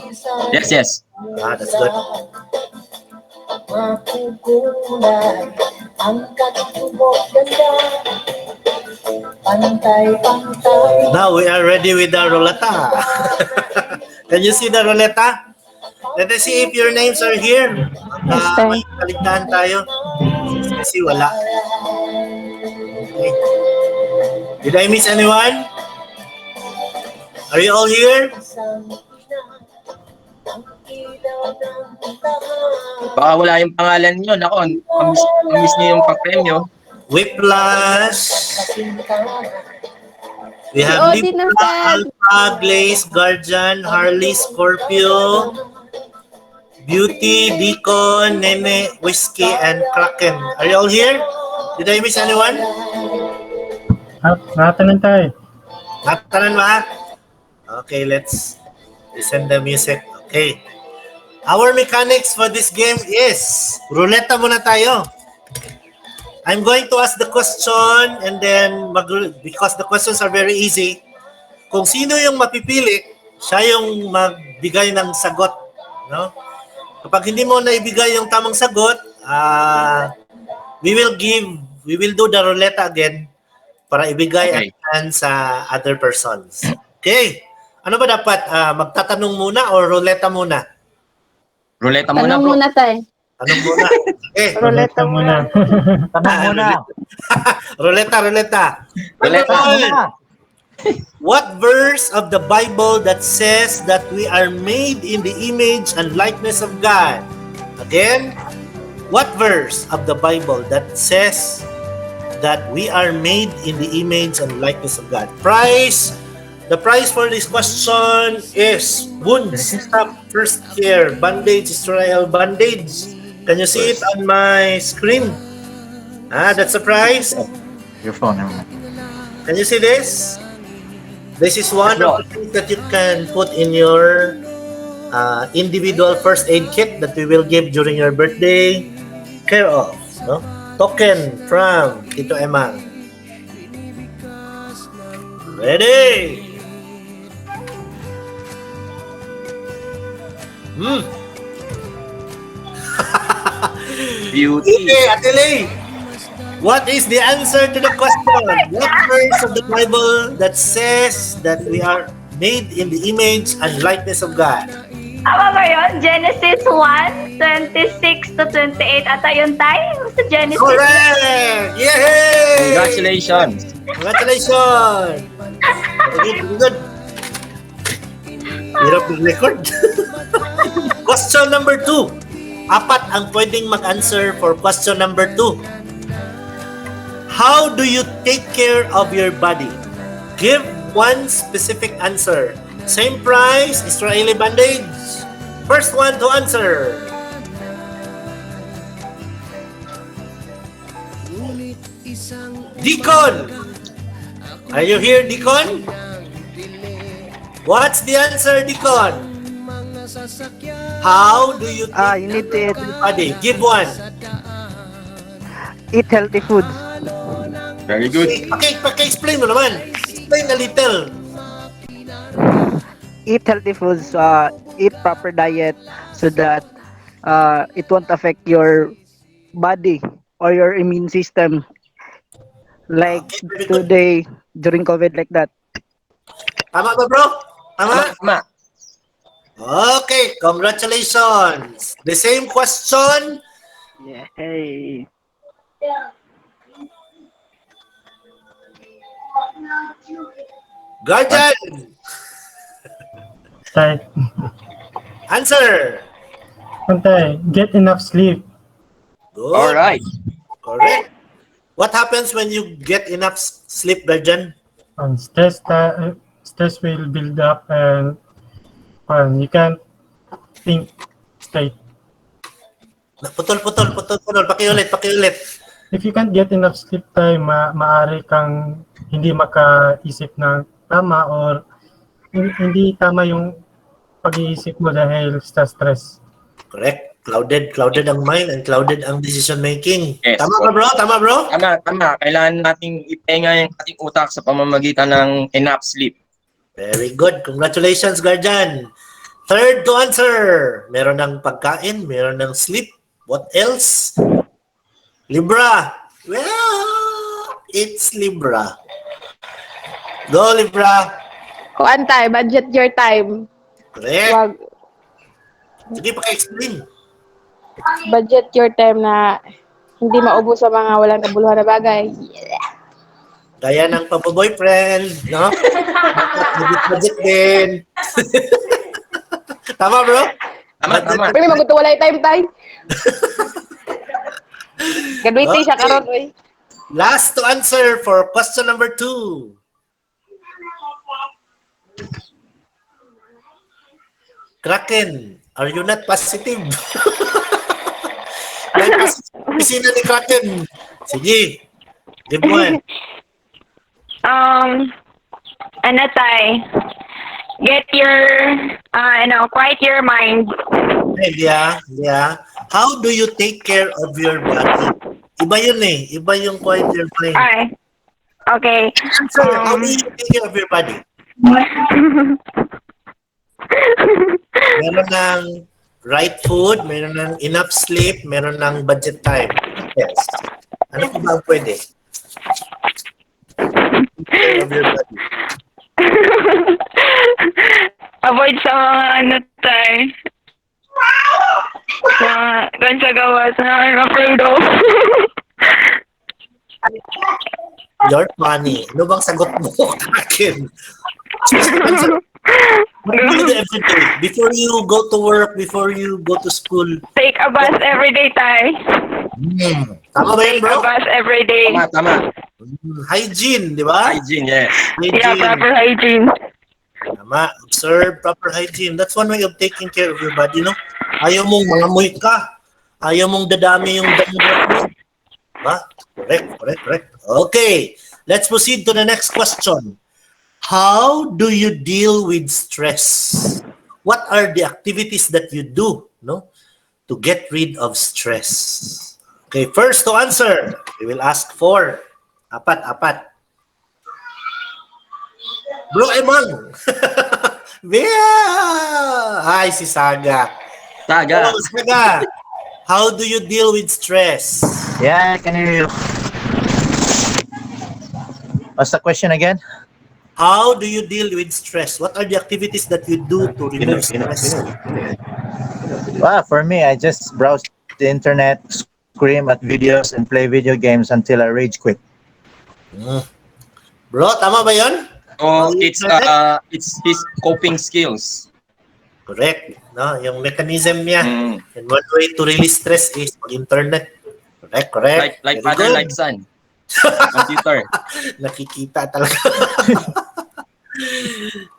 Yes. That's good. makukunan ang katubok ganda. Pantay-pantay. Now we are ready with the ruleta. Can you see the ruleta? Let us see if your names are here. Yes, sir. May kaligtahan tayo. Kasi wala. Okay. Did I miss anyone? Are you all here? Baka wala yung pangalan nyo. Nako, mamiss nyo yung papremyo. Whiplash. We Si have Odin Libra, nasaan? Alpha, Glaze, Guardian, Harley, Scorpio, Beauty, Deacon, Nene, Whiskey, and Kraken. Are you all here? Did I miss anyone? Natanan tayo. Natanan ba? Okay, let's listen the music. Okay. Our mechanics for this game is ruleta muna tayo. I'm going to ask the question and then because the questions are very easy, kung sino yung mapipili, siya yung magbigay ng sagot, no? Kapag hindi mo naibigay yung tamang sagot, we will do the roulette again para ibigay Okay. ang sa other persons. Okay. Ano ba dapat? Magtatanong muna or ruleta muna? Ruleta muna, Tanong bro. muna tayo. Tanong muna. Okay. Ruleta muna. Tanong muna. Ruleta. Ruleta. Number one. What verse of the Bible that says that we are made in the image and likeness of God? Again, what verse of the Bible that says that we are made in the image and likeness of God? The price for this question is wounds, stop, first care, bandage, Israel bandage. Can you see it on my screen? That's a prize. Your phone, never mind. Can you see this? This is one of the things that you can put in your individual first aid kit that we will give during your birthday care of. No? Token from Tito Emang. Ready? Beauty. Okay, Atile. What is the answer to the question? What verse of the Bible that says that we are made in the image and likeness of God? Tama ba yun? Genesis 1:26 to 28 ata yun tayo sa Genesis. Correct! Yay! Congratulations. Congratulations! Very good. Hirap mag-record. Question number 2. Apat ang pwedeng mag-answer for question number 2. How do you take care of your body? Give one specific answer. Same price, Israeli bandage. First one to answer. Deacon! Are you here, Deacon? What's the answer, Deacon? How do you take You need to care of your body? Give one. eat healthy foods. Very good. Paki-explain mo naman. Explain a little. Eat healthy foods. Eat proper diet so that it won't affect your body or your immune system. Like Okay, very good. today during COVID, like that. Tama ba, bro? Tama? Tama. Okay, congratulations. The same question. Hey. Guardian, Tay, answer. Tay, get enough sleep. Good. All right. Correct. What happens when you get enough sleep, Guardian? Stress will build up and you can't think straight. Putol. Pakiulit. If you can't get enough sleep time, maaari kang hindi makaisip ng tama or hindi tama yung pag-iisip mo dahil sa stress. Correct. Clouded ang mind and clouded ang decision making. Yes. Tama ba, bro? Tama. Kailangan nating ipenga yung ating utak sa pamamagitan ng enough sleep. Very good. Congratulations, Guardian. Third to answer. Meron ng pagkain, meron ng sleep, What else? Libra. Well, it's Libra. Go, Libra. Kuan tay, budget your time. Correct. Wag Sige, paka-explain. budget your time na hindi maubos sa mga walang kabuluhan na bagay. Gaya ng papa-boyfriend, no? Budget din. Tama, bro? Tama, tama. Pero maguto walay time tay. Gadwiti siya karon oy. Last to answer for question number 2. Kraken, are you not positive? May positive ni Kraken. Sige. Give mo eh. Ano tay? Get your, quiet your mind. Yeah. How do you take care of your body? Iba yun eh. Iba yung quiet your mind. Ay, okay. Answer, how do you take care of your body? Meron ng right food, meron ng enough sleep, meron ng budget time. Yes. Ano pa ba ang pwede? Take care of your body. Avoid sa mga ano tay. Gan sa gawas na I'm afraid of. You're funny. Ano bang sagot mo, Kraken? What do you do every day? Before you go to work, before you go to school? Take a bath every day tay. Tama ba yun, Take a bro? bath every day. Tama. Hygiene, di ba? Hygiene, yes. Yeah, proper hygiene. Tama. Observe proper hygiene. That's one way of taking care of your body, no? Ayaw mong mangamoy ka. Ayaw mong dadami yung dandruff mo. Diba? Correct. Okay. Let's proceed to the next question. How do you deal with stress? What are the activities that you do, no, to get rid of stress? Okay, first to answer, we will ask for apat. Bro Emang. Yeah. Hi, si Saga. Saga. Oh, Saga. How do you deal with stress? Yeah, I can hear you. What's the question again? How do you deal with stress? What are the activities that you do to remove stress? Well, for me, I just browse the internet, scream at videos, and play video games until I rage quit. Bro, tama ba yun? Oh, it's his coping skills. Correct. No, yung mechanism niya. And one way to release stress is mag-internet. Correct. Like Very father, good. like son. Computer. Nakikita talaga.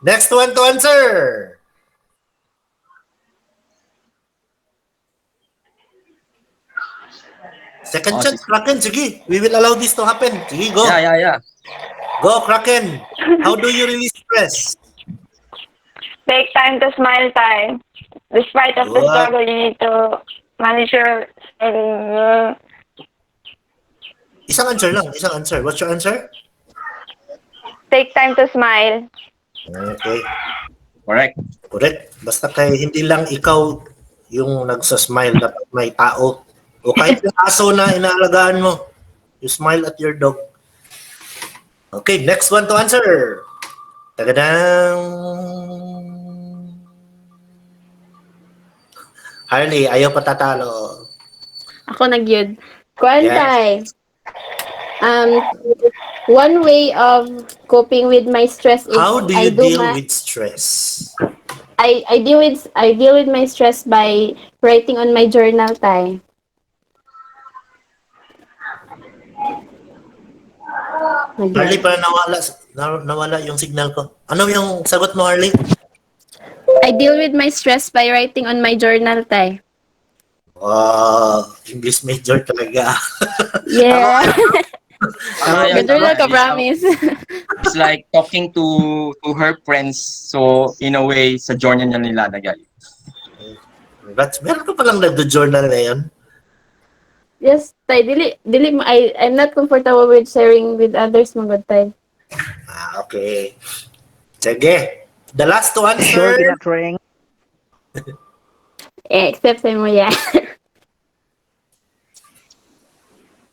Next one to answer. Second chance, Kraken. Sige, we will allow this to happen. Sige, go. Yeah. Go, Kraken. How do you release stress? Take time to smile tay. Despite of the Good. struggle, you need to manage your Isang answer lang. Isang answer. What's your answer? take time to smile. Okay. Correct. Basta kay hindi lang ikaw yung nagsasmile, dapat may tao. O kahit yung aso na inaalagaan mo, you smile at your dog. Okay, next one to answer. Tagadang. Harley, ayaw patatalo. Ako nagyud. Kuan Yes. tay. One way of coping with my stress is How do you deal with stress? I deal with my stress by writing on my journal tay. Harley, parang nawala yung signal ko. Ano yung sagot mo, Harley? I deal with my stress by writing on my journal tay. Wow, English major talaga. Yeah. Tama yan, Journal tama. ko, promise. It's like talking to her friends. So, in a way, sa journal niya nilalagay. Congrats. Meron ka palang nagdo-journal ngayon? Yes, tay, I'm not comfortable with sharing with others mga tay. Okay. Sige. The last to Sure, answer. ring. Except sa mo yeah.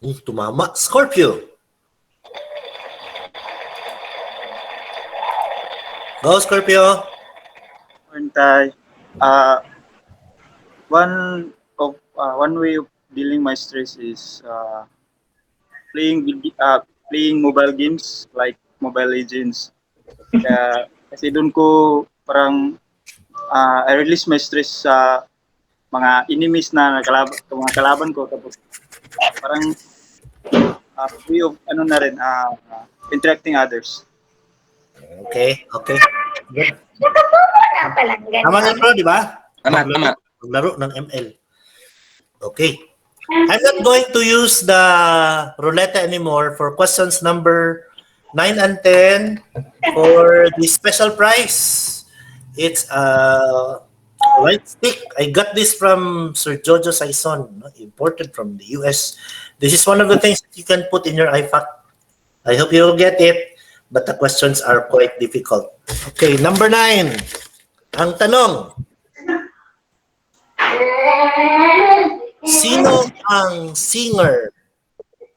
Tumama. Scorpio. Go, Scorpio. Tay, one way of dealing my stress is playing mobile games like Mobile Legends. Kasi doon ko parang I release my stress sa mga enemies na mga kalaban ko, tapos parang way of interacting others. Okay. Good. Palanggan. Tama yan, bro, di ba? Tama. Maglaro ng ML. Okay. I'm not going to use the roulette anymore for questions number 9 and 10 for the special prize. It's a light stick. I got this from Sir Jojo Saison, imported from the US. This is one of the things that you can put in your iPad. I hope you'll get it, but the questions are quite difficult. Okay, number 9. Ang tanong, sino ang singer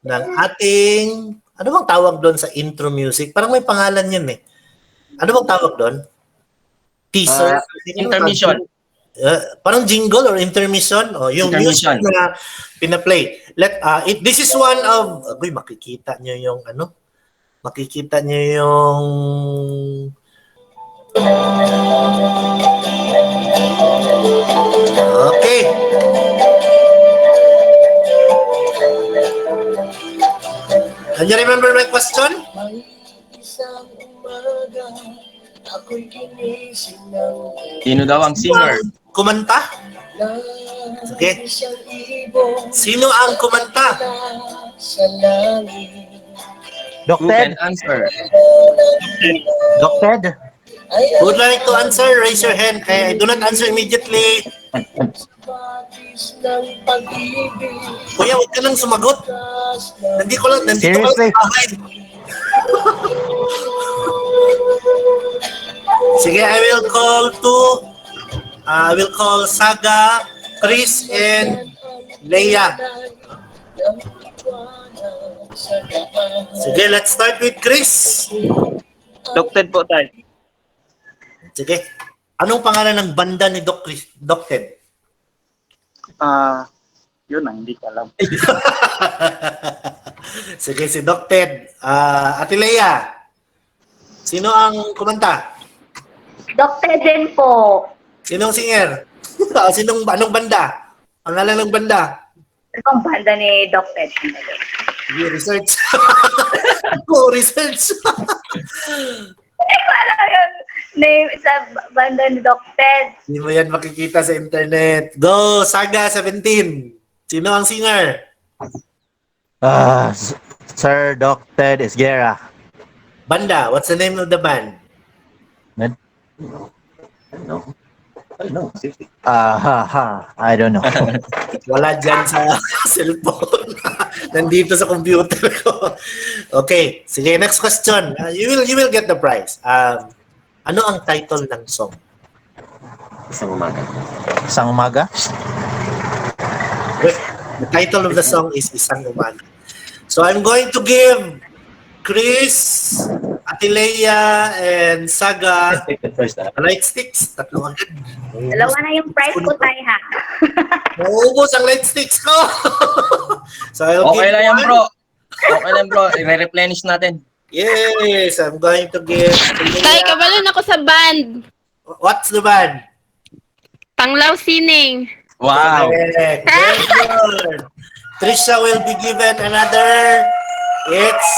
ng ating, ano bang tawag doon sa intro music? Parang may pangalan yun eh. Ano bang tawag doon? Teaser? Intermission. Parang jingle or intermission? O, yung Intermission. music na pinaplay. This is one of, makikita nyo yung ano? Makikita nyo yung okay. Can you remember my question? Sino daw ang singer? Kumanta? Okay. Sino ang kumanta? Who can answer? Docted? Who would like to answer? Raise your hand. Do not answer immediately. Kuya, huwag ka lang sumagot. Nandito ka lang Seriously? sa bahay. Sige, I will call Saga, Chris, and Leia. Sige, let's start with Chris. Docted po, Tay. Sige. Anong pangalan ng banda ni Doc Ted? Yun ang hindi ko alam. Sige, si Doc Ted. Ate Leia, sino ang kumanta? Dr. din po. Sinong singer? Anong banda? Pangalan ng banda? Ang banda ni Dr. Sige, research. Research. Hindi ko alam yung name sa banda ni Dr. Hindi mo yan makikita sa internet. Go, Saga 17. Sino ang singer? Sir Docted Esguerra. Banda, what's the name of the band? I don't know. Wala dyan sa cellphone. Nandito sa computer ko. Okay, sige, next question. You will get the prize. Ano ang title ng song? Isang umaga. Isang umaga? The title of the song is Isang Umaga. So I'm going to give Chris, Ate Leia, and Saga light sticks. Tatlo agad. Dalawa na yung price ko, Tay, ha? Maubos ang light sticks ko. So I'll Okay give lang yan, one. bro. Okay lang, bro. I-replenish natin. Yes, I'm going to give Ate Leia. Tay, kabalon ako sa band. What's the band? Panglaw Sining. Wow. Correct. Very good. Trisha will be given another. It's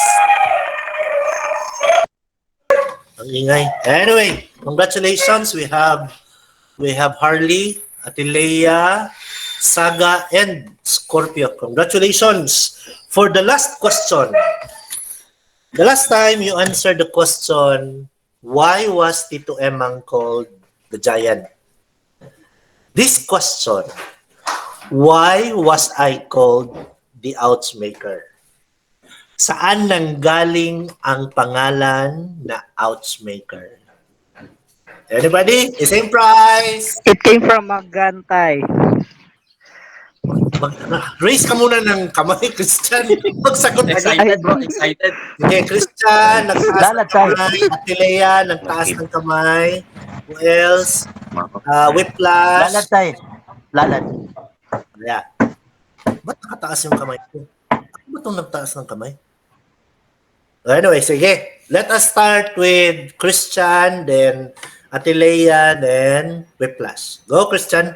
ang ingay. Anyway, congratulations. We have Harley, Ate Leia, Saga, and Scorpio. Congratulations. For the last question. The last time you answered the question, why was Tito Emang called the Giant? This question, why was I called the Outsmaker? Saan nanggaling ang pangalan na Outsmaker? Anybody? The same prize. It came from Magantay. Raise ka muna ng kamay, Christian. Magsagot agad. Excited bro, excited. Okay, Christian, nagtaas ng Lalat tayo. kamay. Ate Lea, nagtaas ng kamay. Who else? Whiplash. Lalat tayo. Lalat. Yeah. Ba't nakataas yung kamay ko? Ano ba itong nagtaas ng kamay? Anyway, sige. Let us start with Christian, then Ate Lea, then Whiplash. Go, Christian.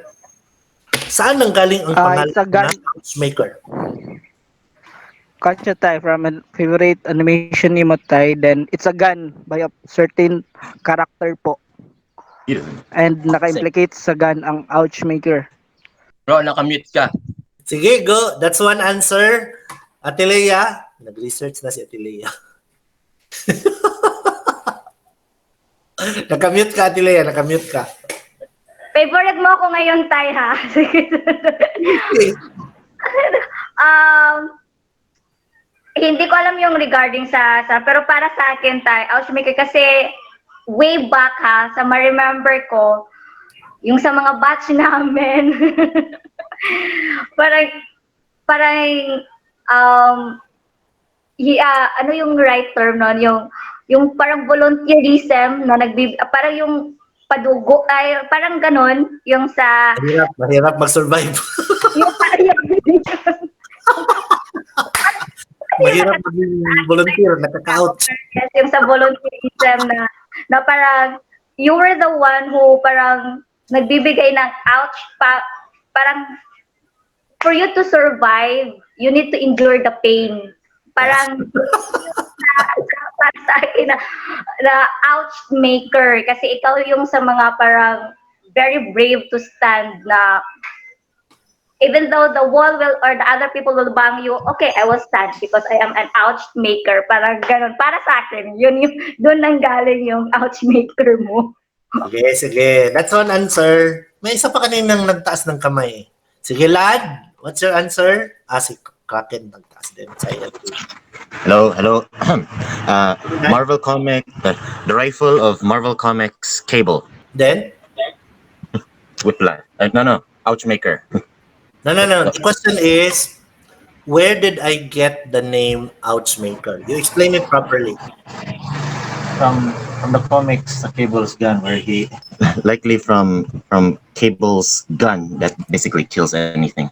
Saan nanggaling ang pangalan It's a gun. ng matchmaker? Catch tayo from a favorite animation ni Motay, then it's a gun by a certain character po. And naka-implicate sa gun ang Ouchmaker. Bro, nakamute ka. Sige, go. That's one answer. Ate Lea. Nag-research na si Ate Lea. Nakamute ka, Ate Lea. Nakamute ka. Favorite mo ako ngayon, Tay, ha? Hindi ko alam yung regarding sa pero para sa akin, Tay, Ouchmaker, kasi way back, ha, sa ma-remember ko, yung sa mga batch namin, parang, ano yung right term nun? Yung parang volunteerism, no, parang yung padugo, ay, parang ganon, yung sa... Mahirap mag-survive. yung parang Mahirap maging volunteer, nakaka-out. Yes, yung sa volunteerism na parang, you were the one who parang nagbibigay ng ouch, parang, for you to survive, you need to endure the pain. Parang, para sa akin na ouch maker, kasi ikaw yung sa mga parang very brave to stand na even though the wall will or the other people will bang you, okay, I will stand because I am an ouch maker. Parang ganun. Para sa akin, yun yung, doon nanggaling yung ouch maker mo. Sige, sige. That's one answer. May isa pa kaninang nagtaas ng kamay. Sige, lad. What's your answer? Si Kraken nagtaas din. Hello. Marvel Comic, the rifle of Marvel Comics Cable. Then? Whiplash. No. Ouchmaker. No. The question is, where did I get the name Ouchmaker? You explain it properly. From the comics, Cable's gun, where he Likely from Cable's gun that basically kills anything.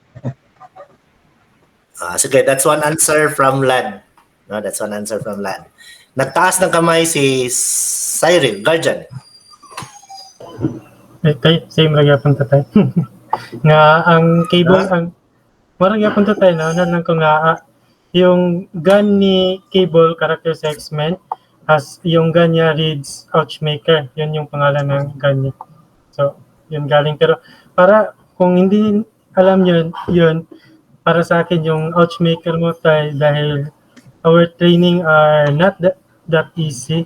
Sige, that's one answer from Lad. No, that's one answer from Lad. Nagtaas ng kamay si Cyril, guardian. Tay, same lagi apon tatay. Nga ang cable ang marang yapon tatay na nan ko nga yung gun ni Cable character sa X-Men as yung gun niya reads Ouchmaker. Yun yung pangalan ng gun niya. So, yun galing pero para kung hindi alam yun para sa akin yung Ouchmaker mo tay dahil our training are not that easy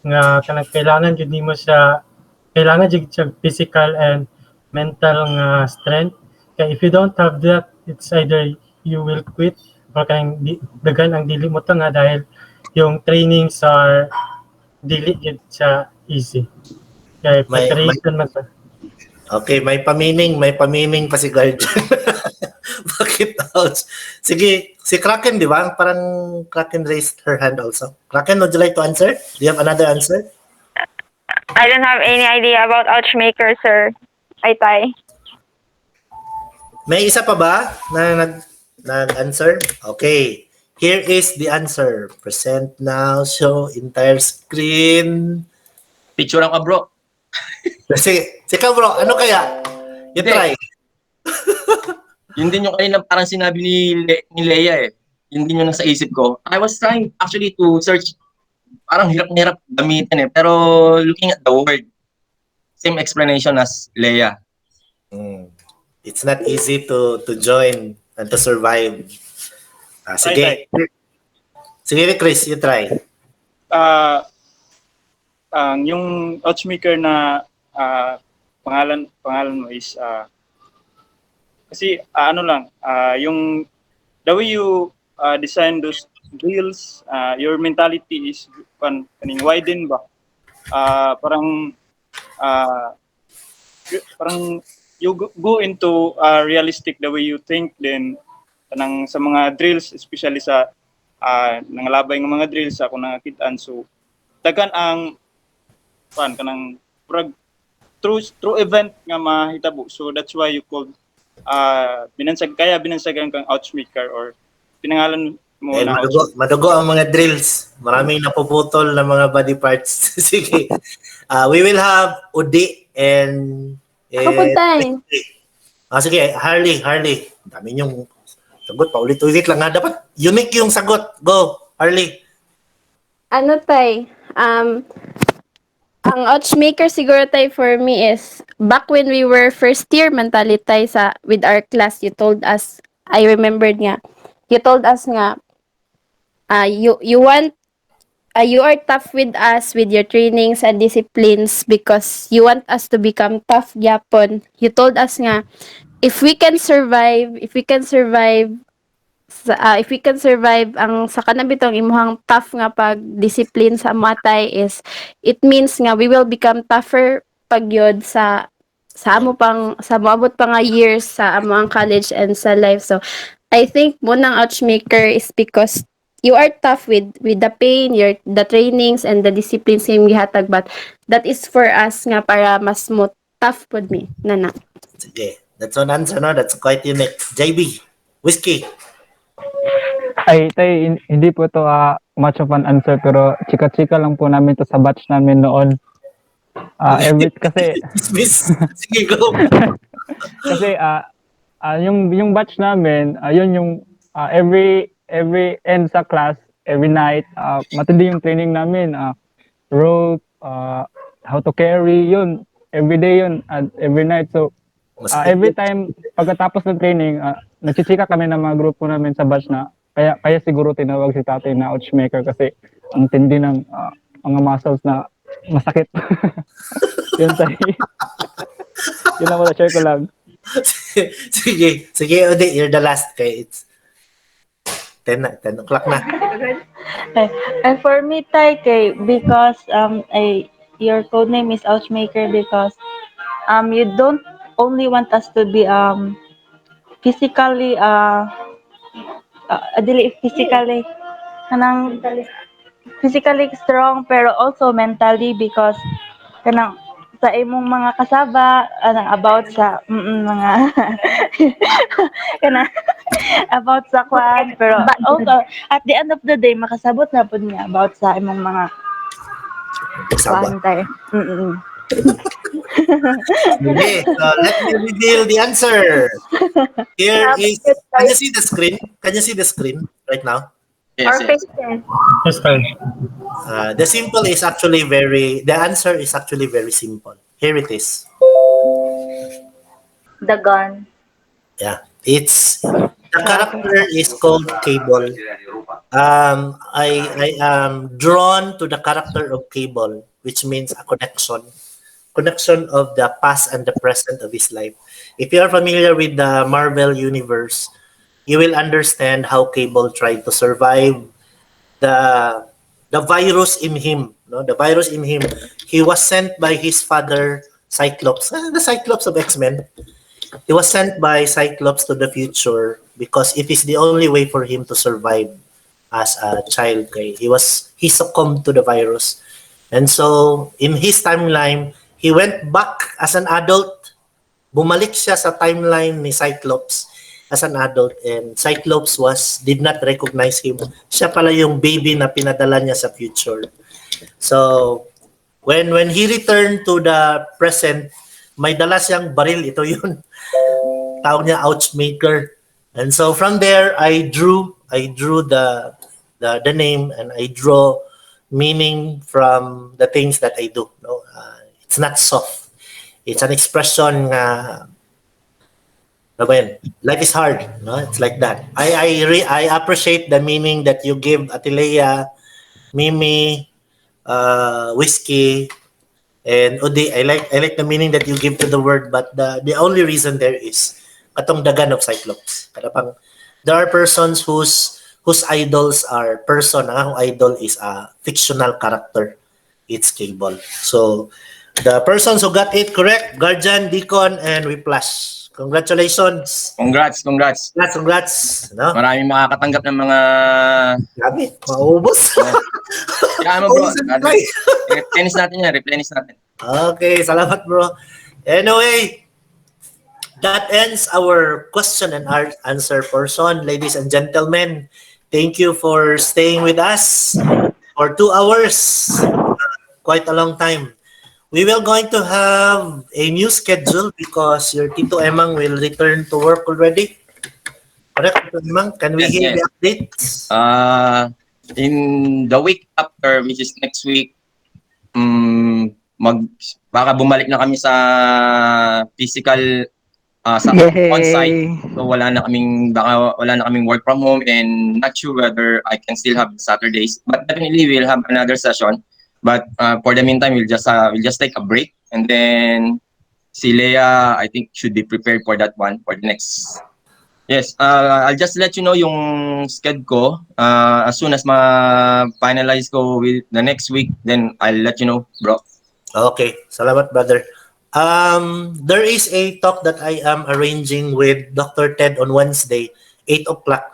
nga kanang kailangan gid nimo siya kailangan jud siya physical and mental nga strength. Kaya if you don't have that, it's either you will quit or kayang dagan ang dili mo ta nga dahil yung trainings are dili gid siya easy. Kaya preparation man sa. Okay, may pamining pa si guardian. Bakit ouch? Sige, si Kraken, di ba? Parang Kraken raised her hand also. Kraken, would you like to answer? Do you have another answer? I don't have any idea about Ouchmaker, sir. Tay. May isa pa ba na nag-answer? Okay. Here is the answer. Present now. Show entire screen. Picture ka, bro. Sige, bro. Ano kaya? You try. Yun din yung kanina parang sinabi ni Leia eh. Yun din yung nasa isip ko. I was trying actually to search. Parang hirap gamitin eh. Pero looking at the word, same explanation as Leia. It's not easy to join and to survive. Sige. Sige, Chris, you try. Yung Ouchmaker na pangalan mo is kasi yung the way you design those drills, your mentality is kaning widen ba? Parang you go into realistic the way you think, then kanang sa mga drills, especially sa nangalabay ng mga drills ako nakakitaan, so dagan ang kanang true event nga mahitabo, so that's why you called binansagan kang outmaker or pinangalan mo Dahil na madugo ang mga drills. Maraming napuputol na mga body parts. Sige. We will have Udi and Ako po tayo. sige, Harley. Dami yung sagot, paulit-ulit lang nga. Dapat unique yung sagot. Go, Harley. Ano tay? Ang outmaker siguro tay for me is back when we were first year mentally tay sa with our class, you told us, I remembered nga, you told us nga you are tough with us with your trainings and disciplines because you want us to become tough gyapon. You told us nga if we can survive ang sa kanang bitong imuhang tough nga pag discipline sa matay is it means nga we will become tougher pagyod sa moabot pa nga years sa amo ang college and sa life. So I think mo nang outmaker is because you are tough with the pain, the trainings and the disciplines nga gihatag, but that is for us nga para mas mo tough pod me nana. Sige. That's one answer, no? That's quite unique. JB, Whiskey. Ay, tay, hindi po to much of an answer, pero chika-chika lang po namin to sa batch namin noon. Kasi Sige, go. kasi yung batch namin, yun yung every end sa class, every night, matindi yung training namin, rope, how to carry, yun, every day yun, every night. So every time pagkatapos ng training, nagchichika kami ng mga grupo namin sa batch na kaya siguro tinawag si tatay na outmaker kasi ang tindi ng mga muscles na masakit. Yun tayo. Yun lang share ko lang. Sige, Udi, you're the last. Okay, it's 10 o'clock na. And for me, tay, because your code name is Ouchmaker because you don't only want us to be physically physically strong pero also mentally because kanang sa imong mga kasaba about sa mga kanang about sa kwan pero also at the end of the day makasabot na pud niya about sa imong mga kwan tay. Okay, so let me reveal the answer. Here is, can you see the screen? Can you see the screen right now? Yes. The answer is actually very simple. Here it is. The gun. Yeah, the character is called Cable. I am drawn to the character of Cable, which means a connection of the past and the present of his life. If you are familiar with the Marvel universe, you will understand how Cable tried to survive the virus in him. No, the virus in him. He was sent by his father, Cyclops, the Cyclops of X-Men. He was sent by Cyclops to the future because it is the only way for him to survive as a child. Okay? He succumbed to the virus. And so, in his timeline, he went back as an adult. Bumalik siya sa timeline ni Cyclops as an adult, and Cyclops did not recognize him. Siya pala yung baby na pinadala niya sa future. So, when he returned to the present, may dala siyang baril. Ito yun. Tawag niya Ouchmaker. And so from there, I drew the name, and I draw meaning from the things that I do. No, it's not soft. It's an expression. Life is hard. No, it's like that. I appreciate the meaning that you give Atilea, Mimi, Whiskey, and Udi. I like the meaning that you give to the word, but the only reason there is katong dagan of Cyclops. Kadapang there are persons whose idols are person. Ang akong idol is a fictional character. It's Cable. So The persons who got it correct, Guardian, Deacon, and Whiplash. Congratulations. Congrats. Congrats. No? Maraming makakatanggap ng mga... Grabe, maubos. Kaya mo bro, Maubos ang reply. replenish natin. Okay, salamat bro. Anyway, that ends our question and answer portion. Ladies and gentlemen, thank you for staying with us for 2 hours. Quite a long time. We will going to have a new schedule because your Tito Emang will return to work already. Correct, Tito Emang? Can we hear the updates? In the week after, which is next week, baka bumalik na kami sa physical sa on-site. So wala na kaming work from home and not sure whether I can still have Saturdays. But definitely we'll have another session. But for the meantime, we'll just take a break, and then si Leia, I think, should be prepared for that one for the next. Yes, I'll just let you know yung schedule ko as soon as ma-finalize ko with the next week. Then I'll let you know, bro. Okay, salamat brother. There is a talk that I am arranging with Dr. Ted on Wednesday, 8 o'clock.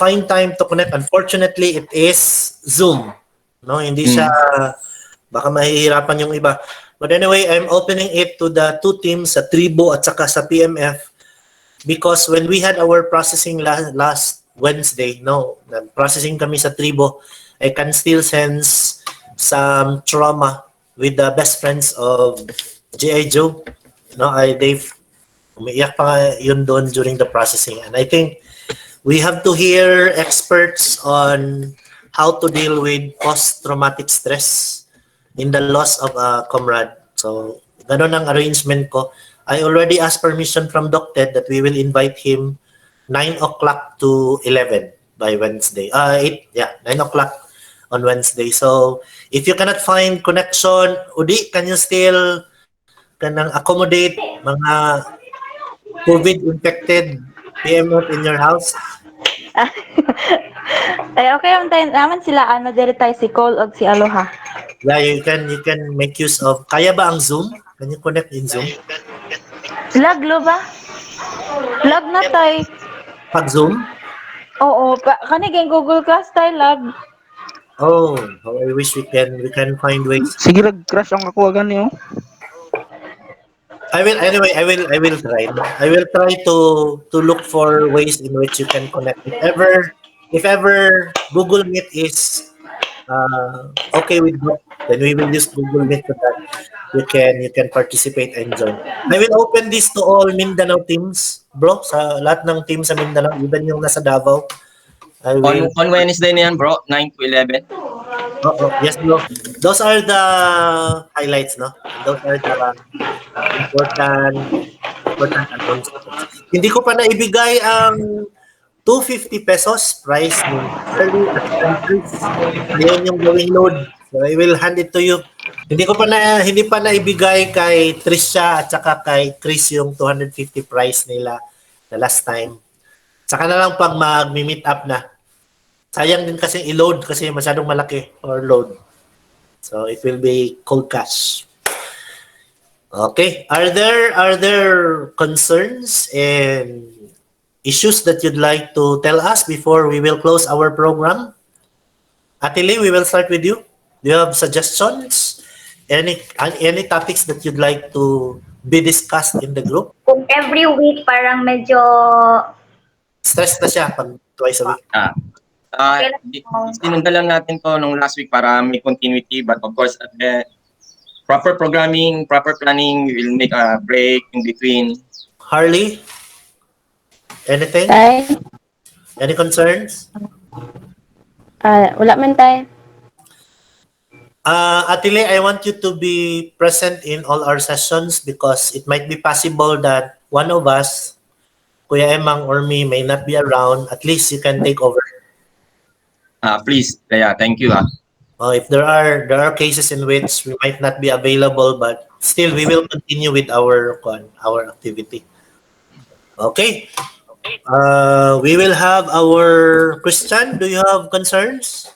Find time to connect. Unfortunately, it is Zoom. No, hindi siya, baka mahihirapan yung iba. But anyway, I'm opening it to the 2 teams, sa Tribo at saka sa PMF, because when we had our processing last Wednesday, processing kami sa Tribo, I can still sense some trauma with the best friends of G.I. Joe. No, they've umiiyak pa yun doon during the processing. And I think we have to hear experts on how to deal with post-traumatic stress in the loss of a comrade. So, ganun ang arrangement ko. I already asked permission from Doc Ted that we will invite him 9 o'clock to 11 by Wednesday. 9 o'clock on Wednesday. So, if you cannot find connection, Udi, can you still accommodate mga COVID-infected PMF in your house? Ay, okay naman sila diri tayo si Cole o si Aloha. Yeah, you can make use of. Kaya ba ang Zoom? Can you connect in Zoom? Lag ba? Lag na tayo. Pag Zoom? Oo, kani kay Google Class tayo lag. Oh, how I wish we can find ways. Sige, crush ang ako gani oh. I will try. I will try to look for ways in which you can connect. If ever Google Meet is okay with you, then we will use Google Meet so that you can participate and join. I will open this to all Mindanao teams, bro. Sa lahat ng team sa Mindanao, even yung nasa Davao. On Wednesday na yan, bro, 9 to 11. Yes, bro. Those are the highlights, no? Those are the important announcements. Hindi ko pa naibigay ang 250 pesos price ng early attendance. Ngayon yung going load. So I will hand it to you. Hindi pa naibigay kay Trisha at saka kay Chris yung 250 price nila the last time. Saka na lang pag mag-meet up na. Sayang din kasi i-load kasi masyadong malaki or load. So it will be cold cash. Okay. Are there concerns and issues that you'd like to tell us before we will close our program? Atili, we will start with you. Do you have suggestions? Any topics that you'd like to be discussed in the group? Kung every week parang medyo stress na siya pag twice a week. Sinundan lang natin to nung last week para may continuity, but of course proper programming, proper planning, we will make a break in between. Harley, anything? Any concerns? Wala man tayo. Atile, I want you to be present in all our sessions because it might be possible that one of us, Kuya Emang or me, may not be around. At least you can take over. Please, thank you. If there are cases in which we might not be available, but still we will continue with our activity. Okay. We will have our Christian. Do you have concerns?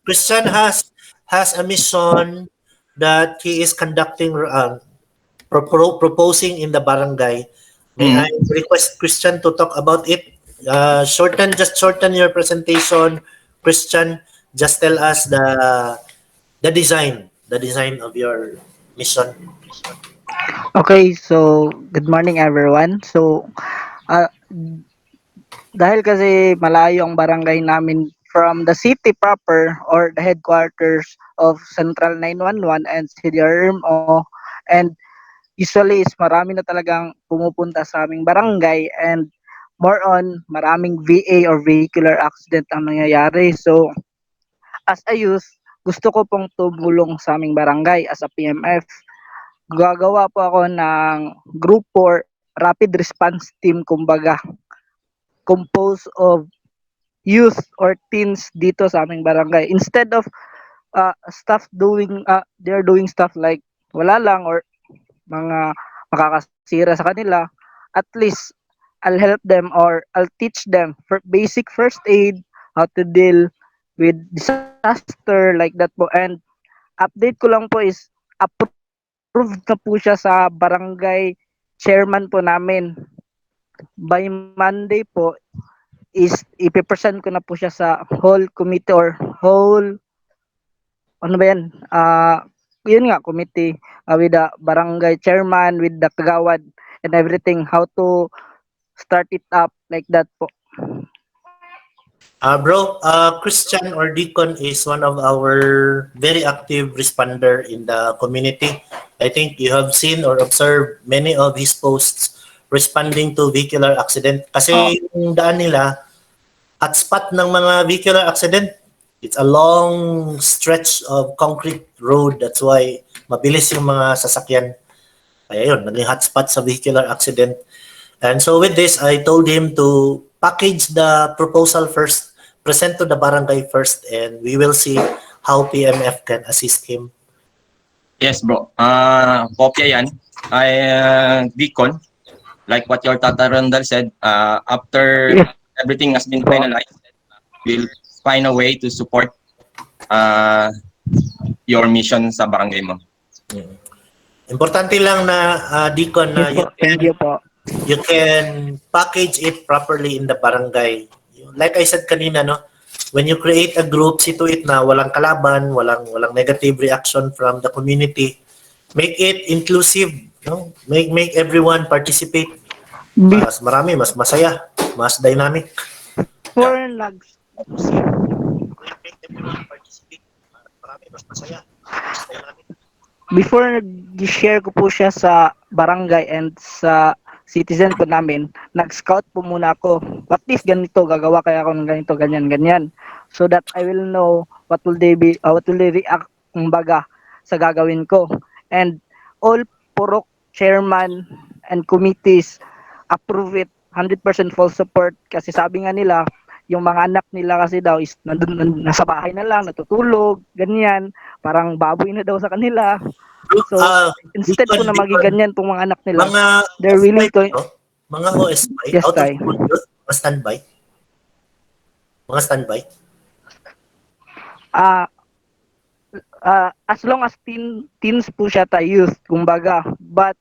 Christian has has a mission that he is conducting, proposing in the barangay. May I request Christian to talk about it? Shorten your presentation, Christian. Just tell us the design of your mission. Okay, so good morning everyone. So, uh, dahil kasi malayo ang barangay namin from the city proper or the headquarters of Central 911 and CDRMO, and usually is marami na talagang pumupunta sa aming barangay, and more on maraming VA or vehicular accident ang nangyayari. So as a youth, gusto ko pong tumulong sa aming barangay as a PMF. Gagawa po ako ng group for rapid response team, kumbaga composed of youth or teens dito sa aming barangay. Instead of they're doing stuff like wala lang or mga makakasira sa kanila, at least I'll help them or I'll teach them for basic first aid, how to deal with disaster like that po. And update ko lang po is approved na po siya sa barangay chairman po namin. By Monday po is ipipresent ko na po siya sa whole committee or whole ano ba yan? Yun nga, committee with the barangay chairman, with the kagawad and everything, how to start it up like that po. Bro, Christian or Deacon is one of our very active responder in the community. I think you have seen or observed many of his posts responding to vehicular accident. Kasi yung daan nila, at spot ng mga vehicular accident, it's a long stretch of concrete road. That's why mabilis yung mga sasakyan. Kaya yun, naging hotspot sa vehicular accident. And so with this, I told him to package the proposal first, present to the barangay first, and we will see how PMF can assist him. Yes, bro. Kopya yan. Deacon, like what your Tata Rondal said, after everything has been finalized, we'll find a way to support your mission sa barangay mo. Importante lang na Deacon na you can package it properly in the barangay. Like I said kanina, no, when you create a group, see to it na walang kalaban, walang negative reaction from the community. Make it inclusive, no? Make everyone participate. Mas marami, mas masaya, mas dynamic. Before nag-share ko po siya sa barangay and sa citizen po namin, nag-scout po muna ako. What if ganito, gagawa kaya ako ng ganito, ganyan. So that I will know what will they react, kumbaga, sa gagawin ko. And all purok chairman and committees approve it, 100% full support. Kasi sabi nga nila, yung mga anak nila kasi daw is nasa bahay na lang, natutulog, ganyan. Parang baboy na daw sa kanila. So, instead po na magiganyan pong mga anak nila, they're willing to... Mga OSY, out of school youth, mga standby? Mga standby? As long as teens po siya youth, kumbaga. But,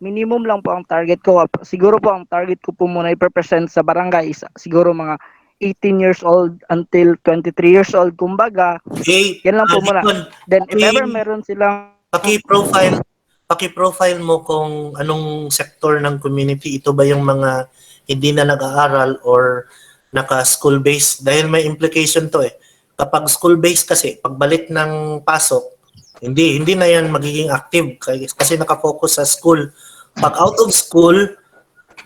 minimum lang po ang target ko. Siguro po ang target ko po muna i-present sa barangay is siguro mga 18 years old until 23 years old, kumbaga. Yan lang po muna. Then, if ever meron silang... Paki-profile mo kung anong sektor ng community. Ito ba yung mga hindi na nag-aaral or naka-school-based? Dahil may implication to eh. Kapag school-based kasi, pagbalik ng pasok, hindi na yan magiging active kasi nakafocus sa school. Pag out of school,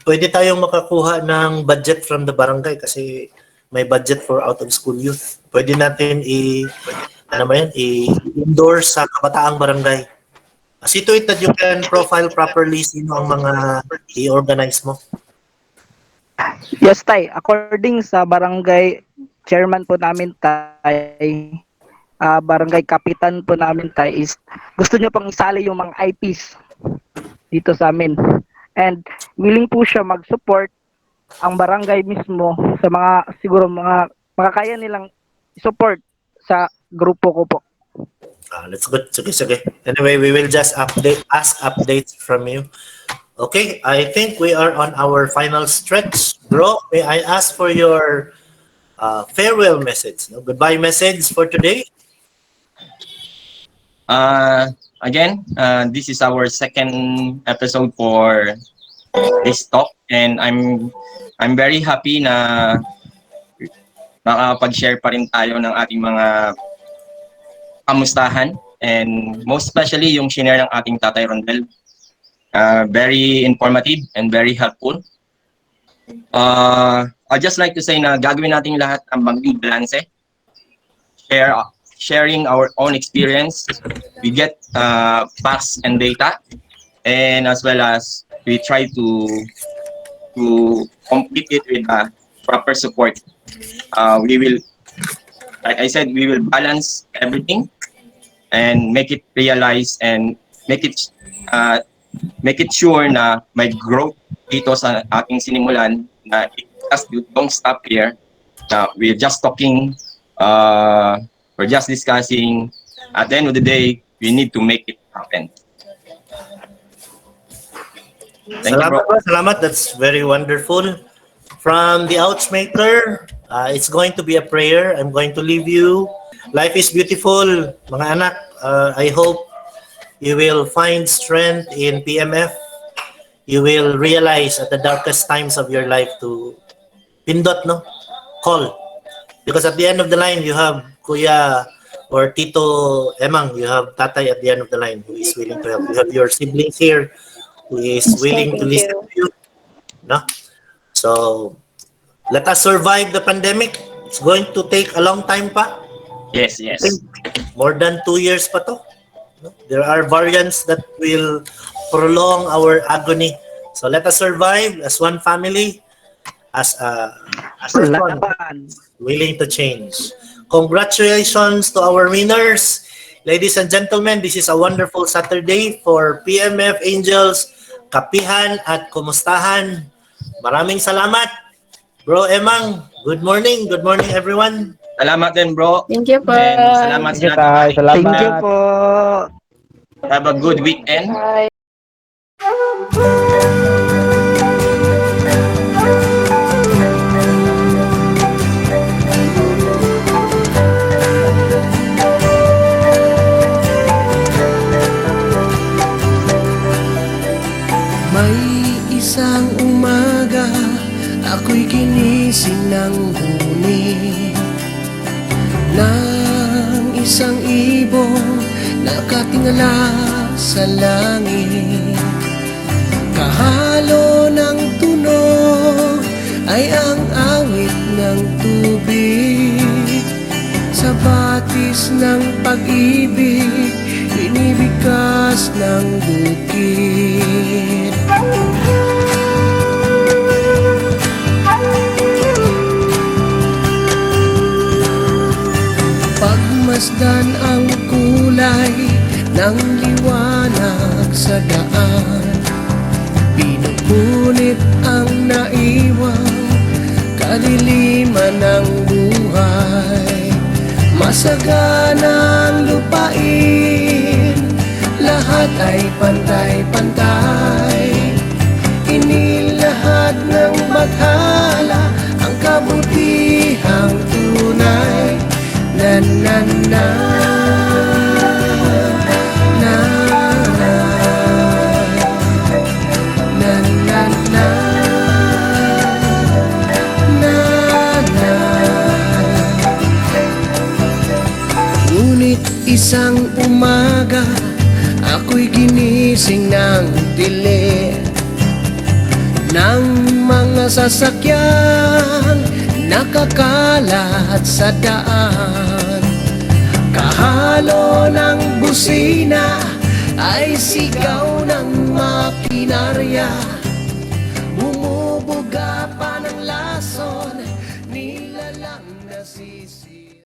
pwede tayong makakuha ng budget from the barangay kasi may budget for out of school youth. Pwede natin i-endorse sa kabataang barangay. See to it that you can profile properly sino ang mga i-organize mo. Yes, Tay. According sa barangay chairman po namin, Tay, barangay kapitan po namin, Tay, is gusto nyo pang isali yung mga IPs dito sa amin. And willing po siya mag-support ang barangay mismo sa mga siguro mga kaya nilang support sa grupo ko po. That's good. Sige, sige. Anyway, we will just ask updates from you. Okay, I think we are on our final stretch. Bro, may I ask for your farewell message, no? Goodbye message for today? Again, this is our second episode for this talk, and I'm very happy na makapag-share pa rin tayo ng ating mga kamustahan, and most especially yung shinare ng ating Tatay Rondel. Very informative and very helpful. I'd just like to say na gagawin natin lahat ang maging balance. Sharing our own experience. We get facts and data, and as well as we try to complete it with proper support. We will, like I said, we will balance everything and make it realize and make it sure na may growth dito sa ating sinimulan, na it just don't stop here. We're just talking, we're just discussing. At the end of the day, we need to make it happen. Thank you, bro. Salamat. That's very wonderful. From the Ouchmaker, it's going to be a prayer. I'm going to leave you. Life is beautiful, mga anak. I hope you will find strength in PMF. You will realize at the darkest times of your life to pindot, no? Call. Because at the end of the line, you have Kuya or Tito Emang, you have Tatay at the end of the line who is willing to help. You have your siblings here who is willing to listen to you. No? So, let us survive the pandemic. It's going to take a long time pa. Yes, yes. I think more than 2 years pa to. No? There are variants that will prolong our agony. So let us survive as one family, as a person willing to change. Congratulations to our winners. Ladies and gentlemen, this is a wonderful Saturday for PMF Angels, Kapehan at Kumustahan. Maraming salamat. Bro Emang, good morning. Good morning, everyone. Salamat din, bro. Thank you po. And salamat sa lahat. Thank you po. Have a good weekend. Bye. May isang umaga, ako'y ginising ng huni ng isang ibong nakatingala sa langit. Kahalo ng tunog ay ang awit ng tubig. Sa batis ng pag-ibig, binibigkas ng bukid. Pagmasdan ang kulay ng liwanag sa daan, pinupunit ang naiwang kadiliman ng buhay. Masaganang lupain, lahat ay pantay-pantay. Inilahad ng bathala ang kabutihang tunay. Na na na na na na na na na na. Ngunit isang umaga, ako'y ginising ng tili ng mga sasakyan nakakalat sa daan. Kahalo ng busina ay sigaw ng makinarya. Bumubuga pa ng lason, nilalang nasisi.